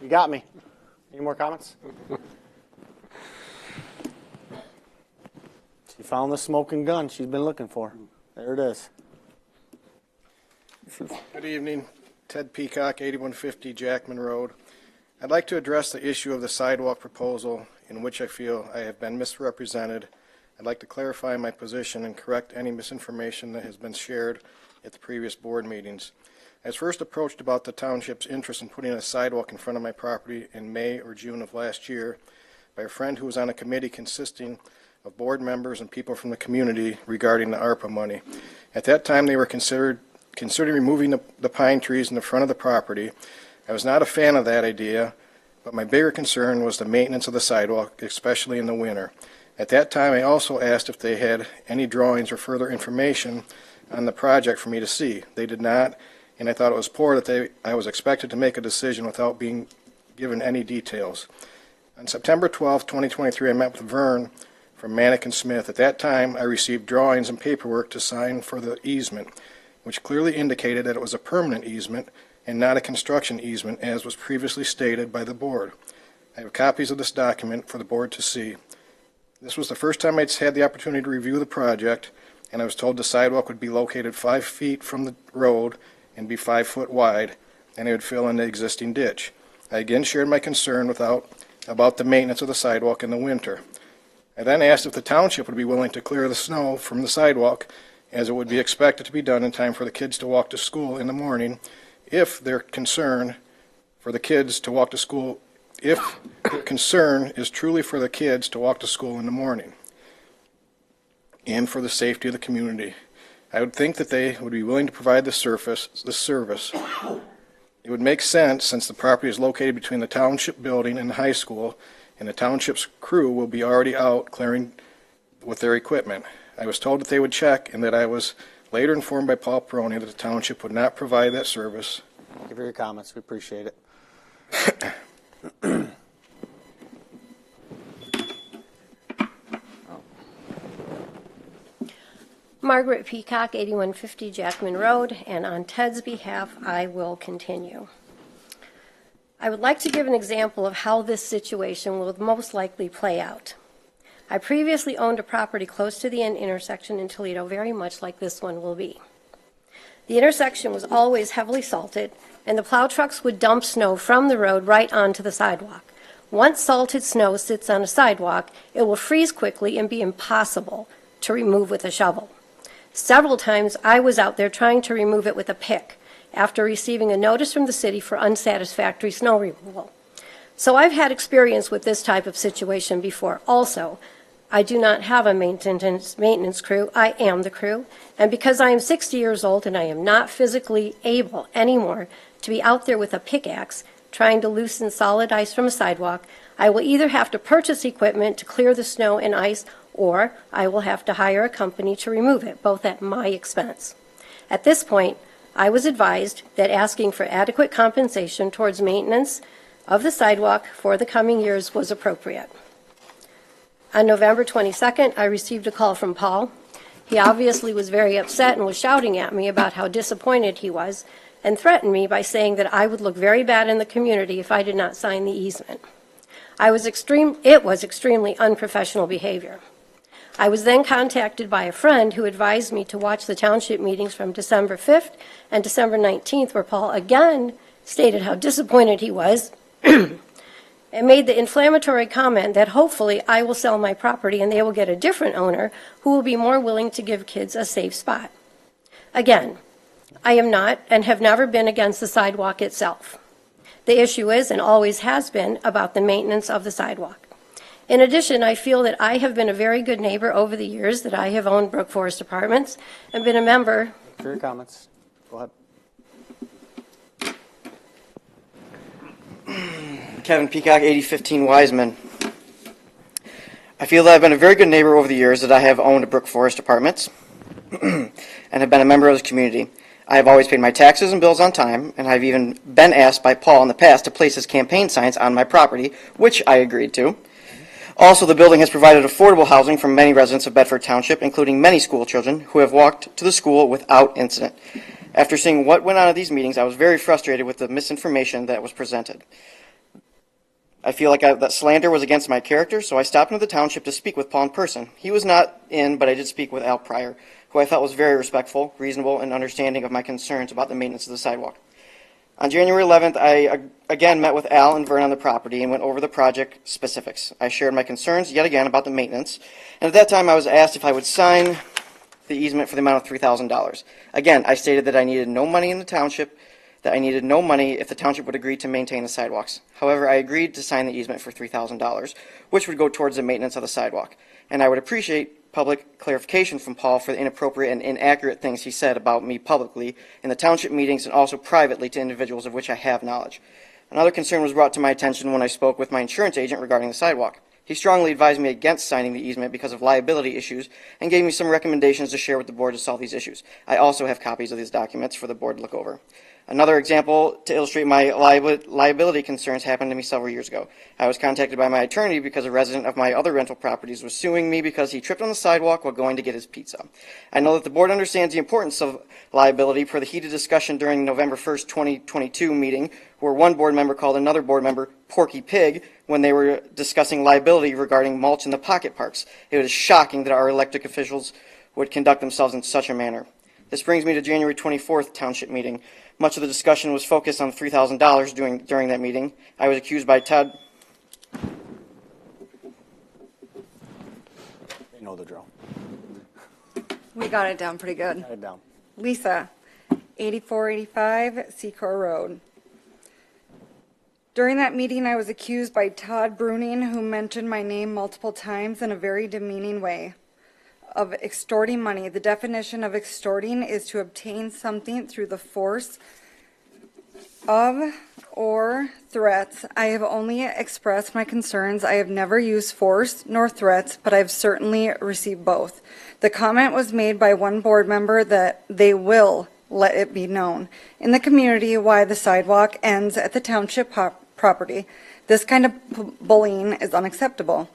you got me. Any more comments? She found the smoking gun she's been looking for. There it is. Good evening. Ted Peacock, 8150 Jackman Road. I'd like to address the issue of the sidewalk proposal in which I feel I have been misrepresented. I'd like to clarify my position and correct any misinformation that has been shared at the previous board meetings. I was first approached about the township's interest in putting a sidewalk in front of my property in May or June of last year by a friend who was on a committee consisting of board members and people from the community regarding the ARPA money. At that time, they were considering removing the pine trees in the front of the property. I was not a fan of that idea, but my bigger concern was the maintenance of the sidewalk, especially in the winter. At that time, I also asked if they had any drawings or further information on the project for me to see. They did not, and I thought it was poor that I was expected to make a decision without being given any details. On September 12, 2023, I met with Vern from Manick & Smith. At that time, I received drawings and paperwork to sign for the easement, which clearly indicated that it was a permanent easement and not a construction easement, as was previously stated by the board. I have copies of this document for the board to see. This was the first time I'd had the opportunity to review the project, and I was told the sidewalk would be located 5 feet from the road and be 5 foot wide, and it would fill in the existing ditch. I again shared my concern about the maintenance of the sidewalk in the winter. I then asked if the township would be willing to clear the snow from the sidewalk, as it would be expected to be done in time for the kids to walk to school in the morning, if their concern for the kids to walk to school, if their concern is truly for the kids to walk to school in the morning and for the safety of the community. I would think that they would be willing to provide the service. It would make sense since the property is located between the township building and the high school, and the township's crew will be already out clearing with their equipment. I was told that they would check, and that I was later informed by Paul Peroni that the township would not provide that service. Thank you for your comments. We appreciate it. Margaret Peacock, 8150 Jackman Road, and on Ted's behalf, I will continue. I would like to give an example of how this situation will most likely play out. I previously owned a property close to the end intersection in Toledo, very much like this one will be. The intersection was always heavily salted, and the plow trucks would dump snow from the road right onto the sidewalk. Once salted snow sits on a sidewalk, it will freeze quickly and be impossible to remove with a shovel. Several times I was out there trying to remove it with a pick after receiving a notice from the city for unsatisfactory snow removal. So I've had experience with this type of situation before also. I do not have a maintenance crew. I am the crew. And because I am 60 years old and I am not physically able anymore to be out there with a pickaxe trying to loosen solid ice from a sidewalk, I will either have to purchase equipment to clear the snow and ice, or I will have to hire a company to remove it, both at my expense. At this point, I was advised that asking for adequate compensation towards maintenance of the sidewalk for the coming years was appropriate. On November 22nd, I received a call from Paul. He obviously was very upset and was shouting at me about how disappointed he was and threatened me by saying that I would look very bad in the community if I did not sign the easement. It was extremely unprofessional behavior. I was then contacted by a friend who advised me to watch the township meetings from December 5th and December 19th, where Paul again stated how disappointed he was and made the inflammatory comment that hopefully I will sell my property and they will get a different owner who will be more willing to give kids a safe spot. Again, I am not and have never been against the sidewalk itself. The issue is, and always has been, about the maintenance of the sidewalk. In addition, I feel that I have been a very good neighbor over the years that I have owned Brook Forest Apartments and been a member. For your comments. Go ahead. Kevin Peacock, 8015 Wiseman. I feel that I've been a very good neighbor over the years that I have owned Brook Forest Apartments and have been a member of the community. I have always paid my taxes and bills on time, and I've even been asked by Paul in the past to place his campaign signs on my property, which I agreed to. Also, the building has provided affordable housing for many residents of Bedford Township, including many school children who have walked to the school without incident. After seeing what went on at these meetings, I was very frustrated with the misinformation that was presented. I feel like that slander was against my character, so I stopped into the township to speak with Paul in person. He was not in, but I did speak with Al Pryor, who I felt was very respectful, reasonable, and understanding of my concerns about the maintenance of the sidewalk. On January 11th, I again met with Al and Vern on the property and went over the project specifics. I shared my concerns yet again about the maintenance, and at that time I was asked if I would sign the easement for the amount of $3,000. Again, I stated that I needed no money in the township, that I needed no money if the township would agree to maintain the sidewalks. However, I agreed to sign the easement for $3,000, which would go towards the maintenance of the sidewalk, and I would appreciate public clarification from Paul for the inappropriate and inaccurate things he said about me publicly in the township meetings and also privately to individuals of which I have knowledge. Another concern was brought to my attention when I spoke with my insurance agent regarding the sidewalk. He strongly advised me against signing the easement because of liability issues and gave me some recommendations to share with the board to solve these issues. I also have copies of these documents for the board to look over. Another example to illustrate my liability concerns happened to me several years ago. I was contacted by my attorney because a resident of my other rental properties was suing me because he tripped on the sidewalk while going to get his pizza. I know that the board understands the importance of liability per the heated discussion during November 1st, 2022 meeting, where one board member called another board member Porky Pig when they were discussing liability regarding mulch in the pocket parks. It was shocking that our elected officials would conduct themselves in such a manner. This brings me to January 24th township meeting. Much of the discussion was focused on $3,000 during that meeting. I was accused by Ted. They know the drill. We got it down pretty good. Got it down. Lisa, 8485 Secor Road. During that meeting, I was accused by Todd Bruning, who mentioned my name multiple times in a very demeaning way, of extorting money. The definition of extorting is to obtain something through the force of or threats. I have only expressed my concerns. I have never used force nor threats, but I've certainly received both. The comment was made by one board member that they will let it be known in the community why the sidewalk ends at the township property. This kind of bullying is unacceptable.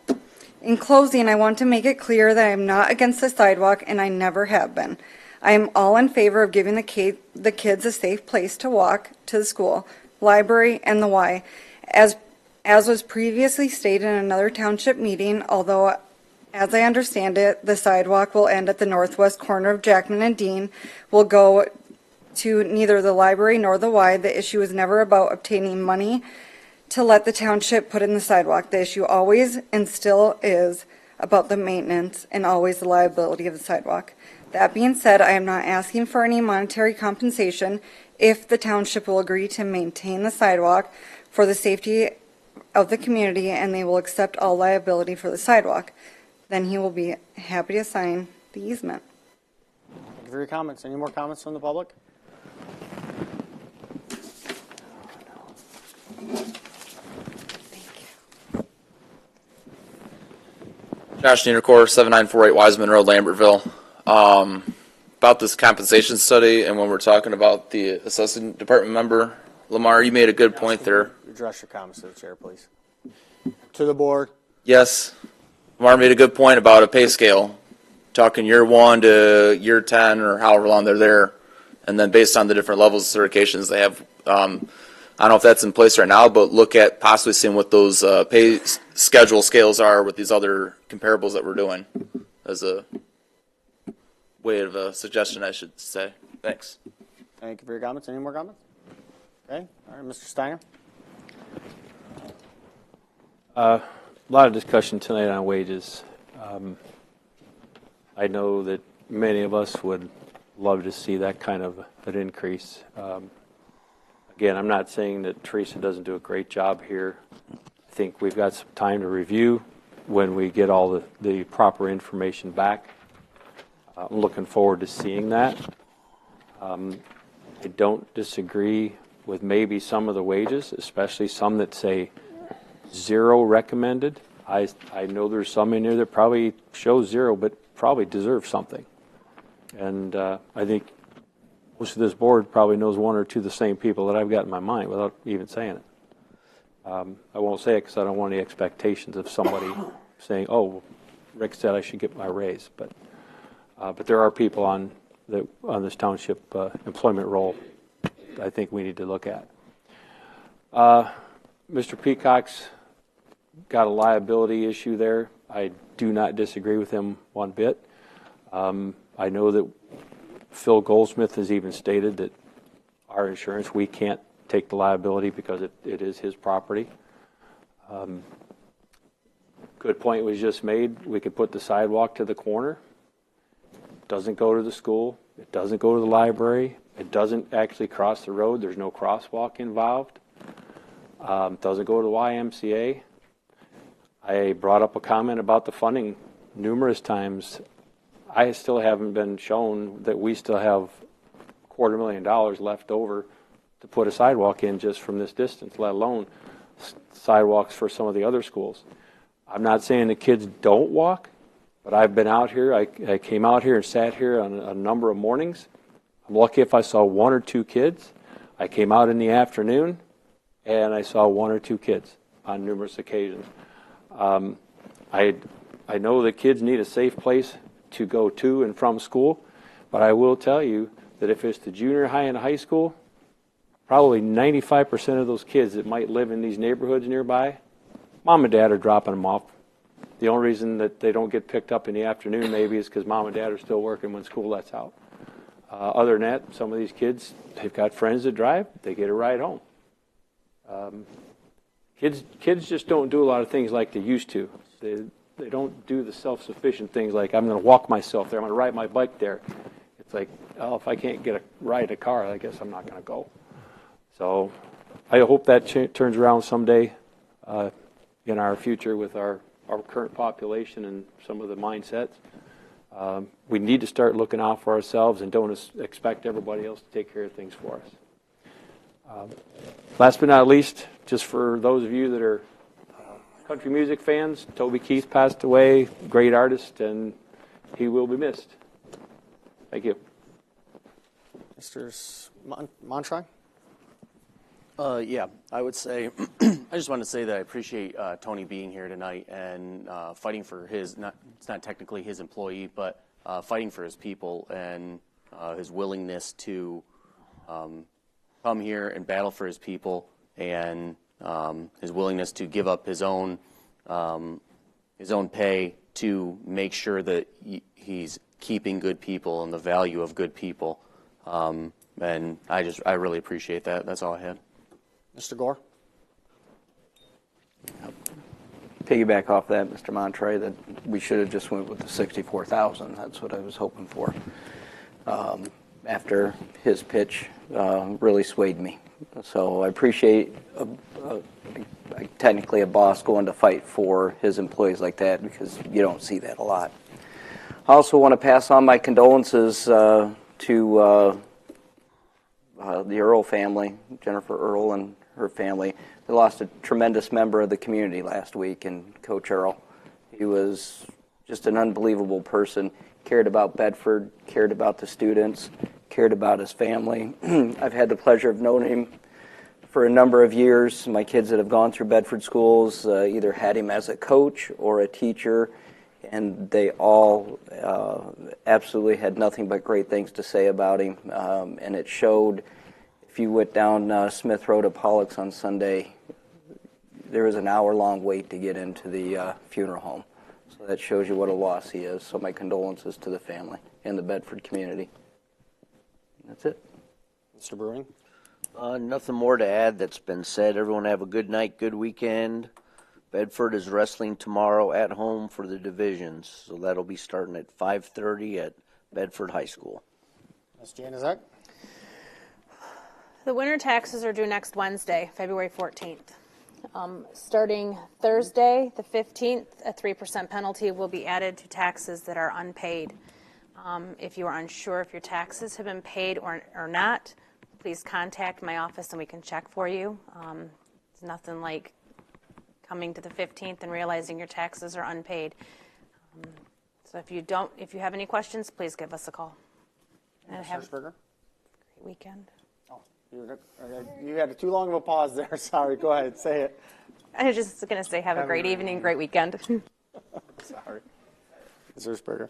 In closing, I want to make it clear that I am not against the sidewalk, and I never have been. I am all in favor of giving the kids a safe place to walk to the school, library, and the Y. As was previously stated in another township meeting, although, as I understand it, the sidewalk will end at the northwest corner of Jackman and Dean, will go to neither the library nor the Y. The issue is never about obtaining money to let the township put in the sidewalk. The issue always and still is about the maintenance and always the liability of the sidewalk. That being said, I am not asking for any monetary compensation if the township will agree to maintain the sidewalk for the safety of the community and they will accept all liability for the sidewalk. Then he will be happy to sign the easement. Thank you for your comments. Any more comments from the public? Josh Niedercore, 7948 Wiseman Road, Lambertville. About this compensation study, and when we're talking about the assessing department member, Lamar, you made a good point there. Address your comments to the chair, please. To the board. Yes, Lamar made a good point about a pay scale, talking year 1 to year 10 or however long they're there. And then based on the different levels of certifications they have, I don't know if that's in place right now, but look at possibly seeing what those pay schedule scales are with these other comparables that we're doing as a way of a suggestion, I should say. Thanks. Thank you for your comments. Any more comments? Okay. All right, Mr. Steiner. A lot of discussion tonight on wages. I know that many of us would love to see that kind of an increase. Again, I'm not saying that Teresa doesn't do a great job here. I think we've got some time to review when we get all the proper information back. I'm looking forward to seeing that. I don't disagree with maybe some of the wages, especially some that say 0 recommended. I know there's some in here that probably show 0, but probably deserve something. And I think most of this board probably knows 1 or 2 of the same people that I've got in my mind without even saying it. I won't say it because I don't want any expectations of somebody saying, oh, Rick said I should get my raise. But there are people on this township employment role I think we need to look at. Mr. Peacock's got a liability issue there. I do not disagree with him one bit. I know that Phil Goldsmith has even stated that our insurance, we can't take the liability because it is his property. Good point was just made. We could put the sidewalk to the corner. It doesn't go to the school. It doesn't go to the library. It doesn't actually cross the road. There's no crosswalk involved. It doesn't go to the YMCA. I brought up a comment about the funding numerous times. I still haven't been shown that we still have $250,000 left over to put a sidewalk in just from this distance, let alone sidewalks for some of the other schools. I'm not saying the kids don't walk, but I've been out here. I came out here and sat here on a number of mornings. I'm lucky if I saw 1 or 2 kids. I came out in the afternoon, and I saw 1 or 2 kids on numerous occasions. I know that kids need a safe place to go to and from school, but I will tell you that if it's the junior high and high school, probably 95% of those kids that might live in these neighborhoods nearby, mom and dad are dropping them off. The only reason that they don't get picked up in the afternoon maybe is because mom and dad are still working when school lets out. Other than that, some of these kids, they've got friends that drive, they get a ride home. Kids just don't do a lot of things like they used to. They don't do the self-sufficient things like, I'm going to walk myself there, I'm going to ride my bike there. It's like, oh, if I can't get a ride a car, I guess I'm not going to go. So I hope that turns around someday in our future with our current population and some of the mindsets. We need to start looking out for ourselves and don't expect everybody else to take care of things for us. Last but not least, just for those of you that are country music fans, Toby Keith passed away, great artist, and he will be missed. Thank you. Mr. Montry? Yeah, I would say, I just wanted to say that I appreciate Tony being here tonight and fighting for it's not technically his employee, but fighting for his people and his willingness to come here and battle for his people and his willingness to give up his own pay to make sure that he's keeping good people and the value of good people. And I really appreciate that. That's all I had. Mr. Gore? Piggyback off that, Mr. Montre, that we should have just went with the $64,000. That's what I was hoping for. After his pitch really swayed me. So I appreciate technically a boss going to fight for his employees like that because you don't see that a lot. I also want to pass on my condolences to the Earl family, Jennifer Earl and her family. They lost a tremendous member of the community last week in Coach Earl. He was just an unbelievable person, cared about Bedford, cared about the students, cared about his family. I've had the pleasure of knowing him for a number of years. My kids that have gone through Bedford schools either had him as a coach or a teacher, and they all absolutely had nothing but great things to say about him. And it showed, if you went down Smith Road at Pollock's on Sunday, there was an hour-long wait to get into the funeral home. So that shows you what a loss he is. So my condolences to the family and the Bedford community. That's it. Mr. Brewing? Nothing more to add that's been said. Everyone have a good night, good weekend. Bedford is wrestling tomorrow at home for the divisions, so that'll be starting at 5:30 at Bedford High School. Ms. Januzak? The winter taxes are due next Wednesday, February 14th. Starting Thursday, the 15th, a 3% penalty will be added to taxes that are unpaid. If you are unsure if your taxes have been paid or not, please contact my office and we can check for you. It's nothing like coming to the 15th and realizing your taxes are unpaid. So if you have any questions, please give us a call. And have a great weekend. You had too long of a pause there. Sorry. Go ahead. Say it. I was just going to say have a great evening, great weekend. Sorry. Ms. Erzberger?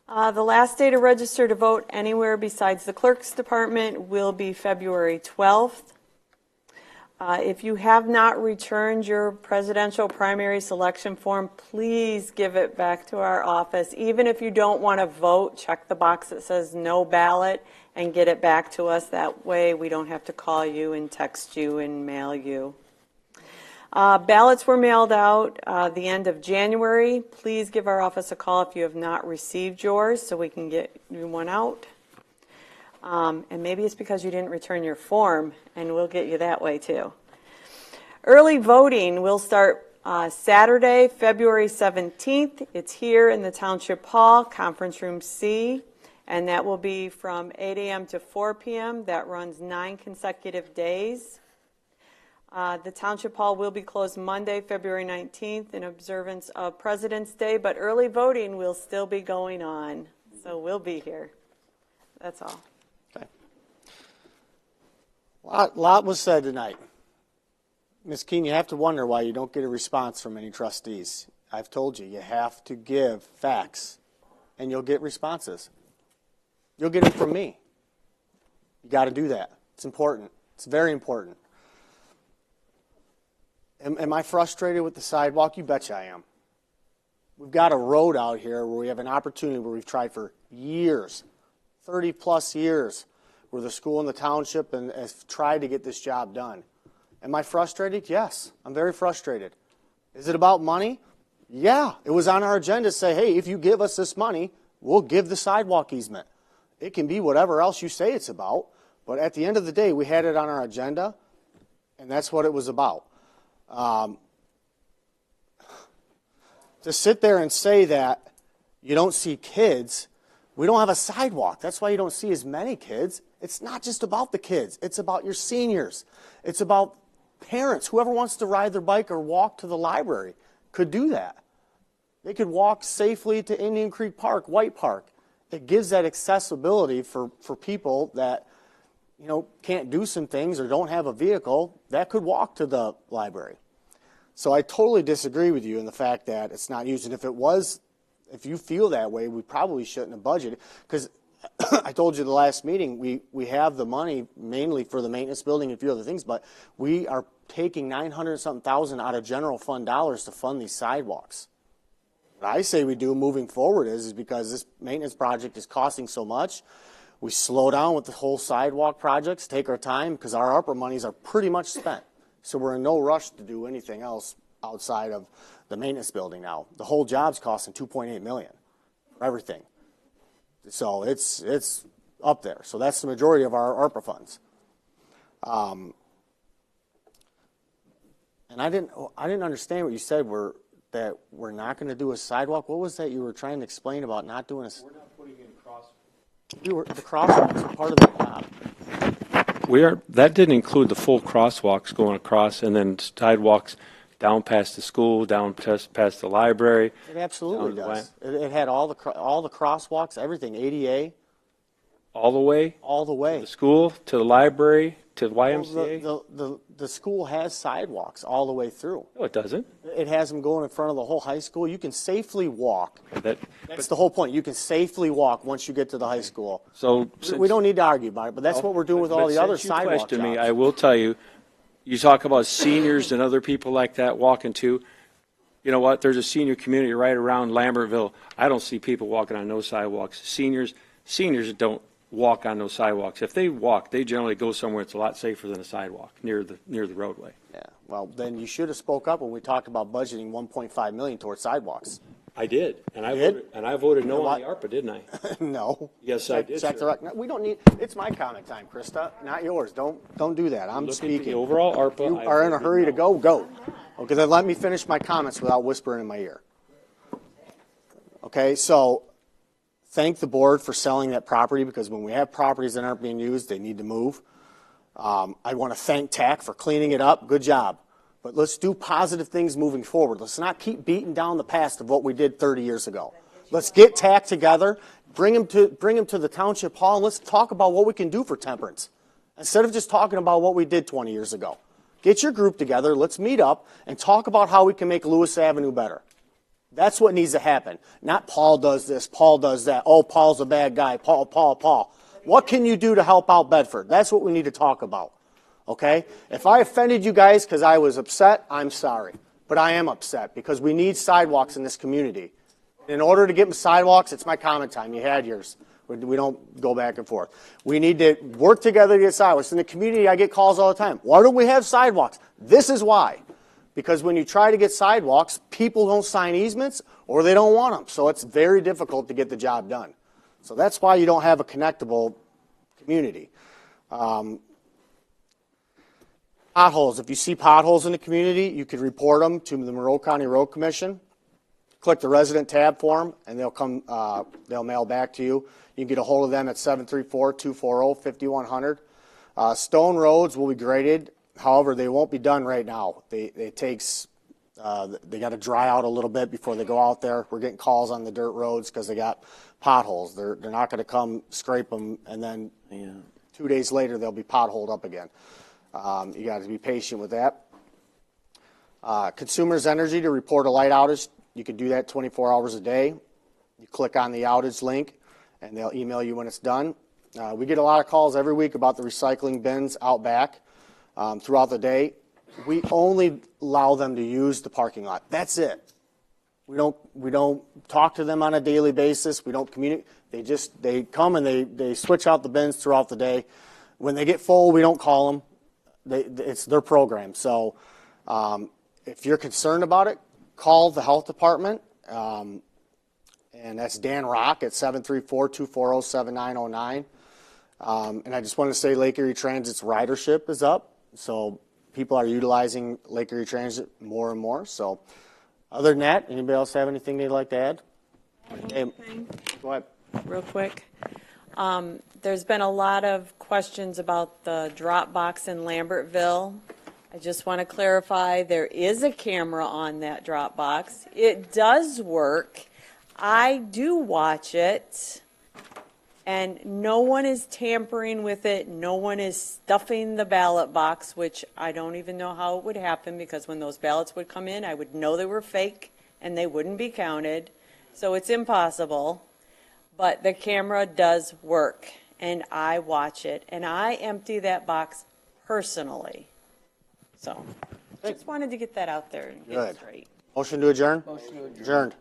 The last day to register to vote anywhere besides the clerk's department will be February 12th. If you have not returned your presidential primary selection form, please give it back to our office. Even if you don't want to vote, check the box that says no ballot and get it back to us. That way we don't have to call you and text you and mail you. Ballots were mailed out the end of January. Please give our office a call if you have not received yours so we can get you one out. And maybe it's because you didn't return your form, and we'll get you that way too. Early voting will start Saturday, February 17th. It's here in the Township Hall, Conference Room C, and that will be from 8 a.m. to 4 p.m. That runs 9 consecutive days. The Township Hall will be closed Monday, February 19th in observance of President's Day, but early voting will still be going on, so we'll be here. That's all. Okay. Lot was said tonight. Ms. Keene, you have to wonder why you don't get a response from any trustees. I've told you, you have to give facts, and you'll get responses. You'll get them from me. You got to do that. It's important. It's very important. Am I frustrated with the sidewalk? You betcha I am. We've got a road out here where we have an opportunity where we've tried for years, 30 plus years, where the school and the township has tried to get this job done. Am I frustrated? Yes, I'm very frustrated. Is it about money? Yeah, it was on our agenda to say, hey, if you give us this money, we'll give the sidewalk easement. It can be whatever else you say it's about, but at the end of the day, we had it on our agenda, and that's what it was about. To sit there and say that you don't see kids, we don't have a sidewalk. That's why you don't see as many kids. It's not just about the kids. It's about your seniors. It's about parents. Whoever wants to ride their bike or walk to the library could do that. They could walk safely to Indian Creek Park, White Park. It gives that accessibility for people that can't do some things or don't have a vehicle that could walk to the library. So I totally disagree with you in the fact that it's not used. And if you feel that way, we probably shouldn't have budgeted. Because I told you the last meeting, we have the money mainly for the maintenance building and a few other things, but we are taking $900-something thousand out of general fund dollars to fund these sidewalks. What I say we do moving forward is because this maintenance project is costing so much, we slow down with the whole sidewalk projects, take our time, because our ARPA monies are pretty much spent. So we're in no rush to do anything else outside of the maintenance building now. The whole job's costing $2.8 million for everything. So it's up there. So that's the majority of our ARPA funds. And I didn't understand what you said. That we're not going to do a sidewalk. What was that you were trying to explain about not doing a? We're not putting in crosswalks. The crosswalks are part of the job. That didn't include the full crosswalks going across, and then sidewalks down past the school, down past the library. It absolutely does. It had all the crosswalks, everything, ADA. All the way? all the way. To the school, to the library, to the Well, YMCA? the school has sidewalks all the way through. No, it doesn't. It has them going in front of the whole high school. You can safely walk. That, That's the whole point. You can safely walk once you get to the high school. so. We don't need to argue about it, but that's what we're doing with all the other sidewalk But since you questioned me, jobs. I will tell you, you talk about seniors and other people like that walking too. You know what? There's a senior community right around Lambertville. I don't see people walking on no sidewalks. Seniors don't walk on those sidewalks. If they walk, they generally go somewhere that's a lot safer than a sidewalk near the roadway. Yeah, well, then you should have spoke up when we talked about budgeting 1.5 million towards sidewalks. I did, and I did? voted You no know on the what? ARPA, didn't I? No. Yes, I did, Check the sir. rec- no, we don't need, it's my comment time, Krista, not yours. Don't do that. I'm Look at speaking. the overall ARPA. You I are in a voted hurry to no. go. Okay, then let me finish my comments without whispering in my ear. Okay, so thank the board for selling that property, because when we have properties that aren't being used, they need to move. I want to thank TAC for cleaning it up. Good job. But let's do positive things moving forward. Let's not keep beating down the past of what we did 30 years ago. Let's get TAC together, bring them to the township hall, and let's talk about what we can do for temperance, instead of just talking about what we did 20 years ago. Get your group together, let's meet up, and talk about how we can make Lewis Avenue better. That's what needs to happen. Not Paul does this, Paul does that. Oh, Paul's a bad guy. Paul. What can you do to help out Bedford? That's what we need to talk about. Okay? If I offended you guys because I was upset, I'm sorry. But I am upset because we need sidewalks in this community. In order to get sidewalks, it's my comment time. You had yours. We don't go back and forth. We need to work together to get sidewalks. In the community, I get calls all the time. Why don't we have sidewalks? This is why. Because when you try to get sidewalks, people don't sign easements or they don't want them. So it's very difficult to get the job done. So that's why you don't have a connectable community. Potholes. If you see potholes in the community, you could report them to the Monroe County Road Commission. Click the resident tab for them, and they'll mail back to you. You can get a hold of them at 734-240-5100. Stone roads will be graded. However, they won't be done right now. They got to dry out a little bit before they go out there. We're getting calls on the dirt roads because they got potholes. They're not going to come scrape them, and then 2 days later they'll be potholed up again. You got to be patient with that. Consumers Energy to report a light outage. You can do that 24 hours a day. You click on the outage link, and they'll email you when it's done. We get a lot of calls every week about the recycling bins out back throughout the day. We only allow them to use the parking lot. That's it. We don't talk to them on a daily basis. We don't communicate. They come and they switch out the bins throughout the day. When they get full, we don't call them. It's their program. So if you're concerned about it, call the health department, and that's Dan Rock at 734-240-7909. And I just want to say Lake Erie Transit's ridership is up, so people are utilizing Lake Erie Transit more and more. So other than that, anybody else have anything they'd like to add? Hey, go ahead. Real quick. There's been a lot of questions about the drop box in Lambertville. I just want to clarify, there is a camera on that drop box. It does work. I do watch it, and no one is tampering with it. No one is stuffing the ballot box, which I don't even know how it would happen, because when those ballots would come in, I would know they were fake and they wouldn't be counted. So it's impossible. But the camera does work, and I watch it, and I empty that box personally. So just wanted to get that out there and get it straight. Motion to adjourn? Motion to adjourn. Adjourned.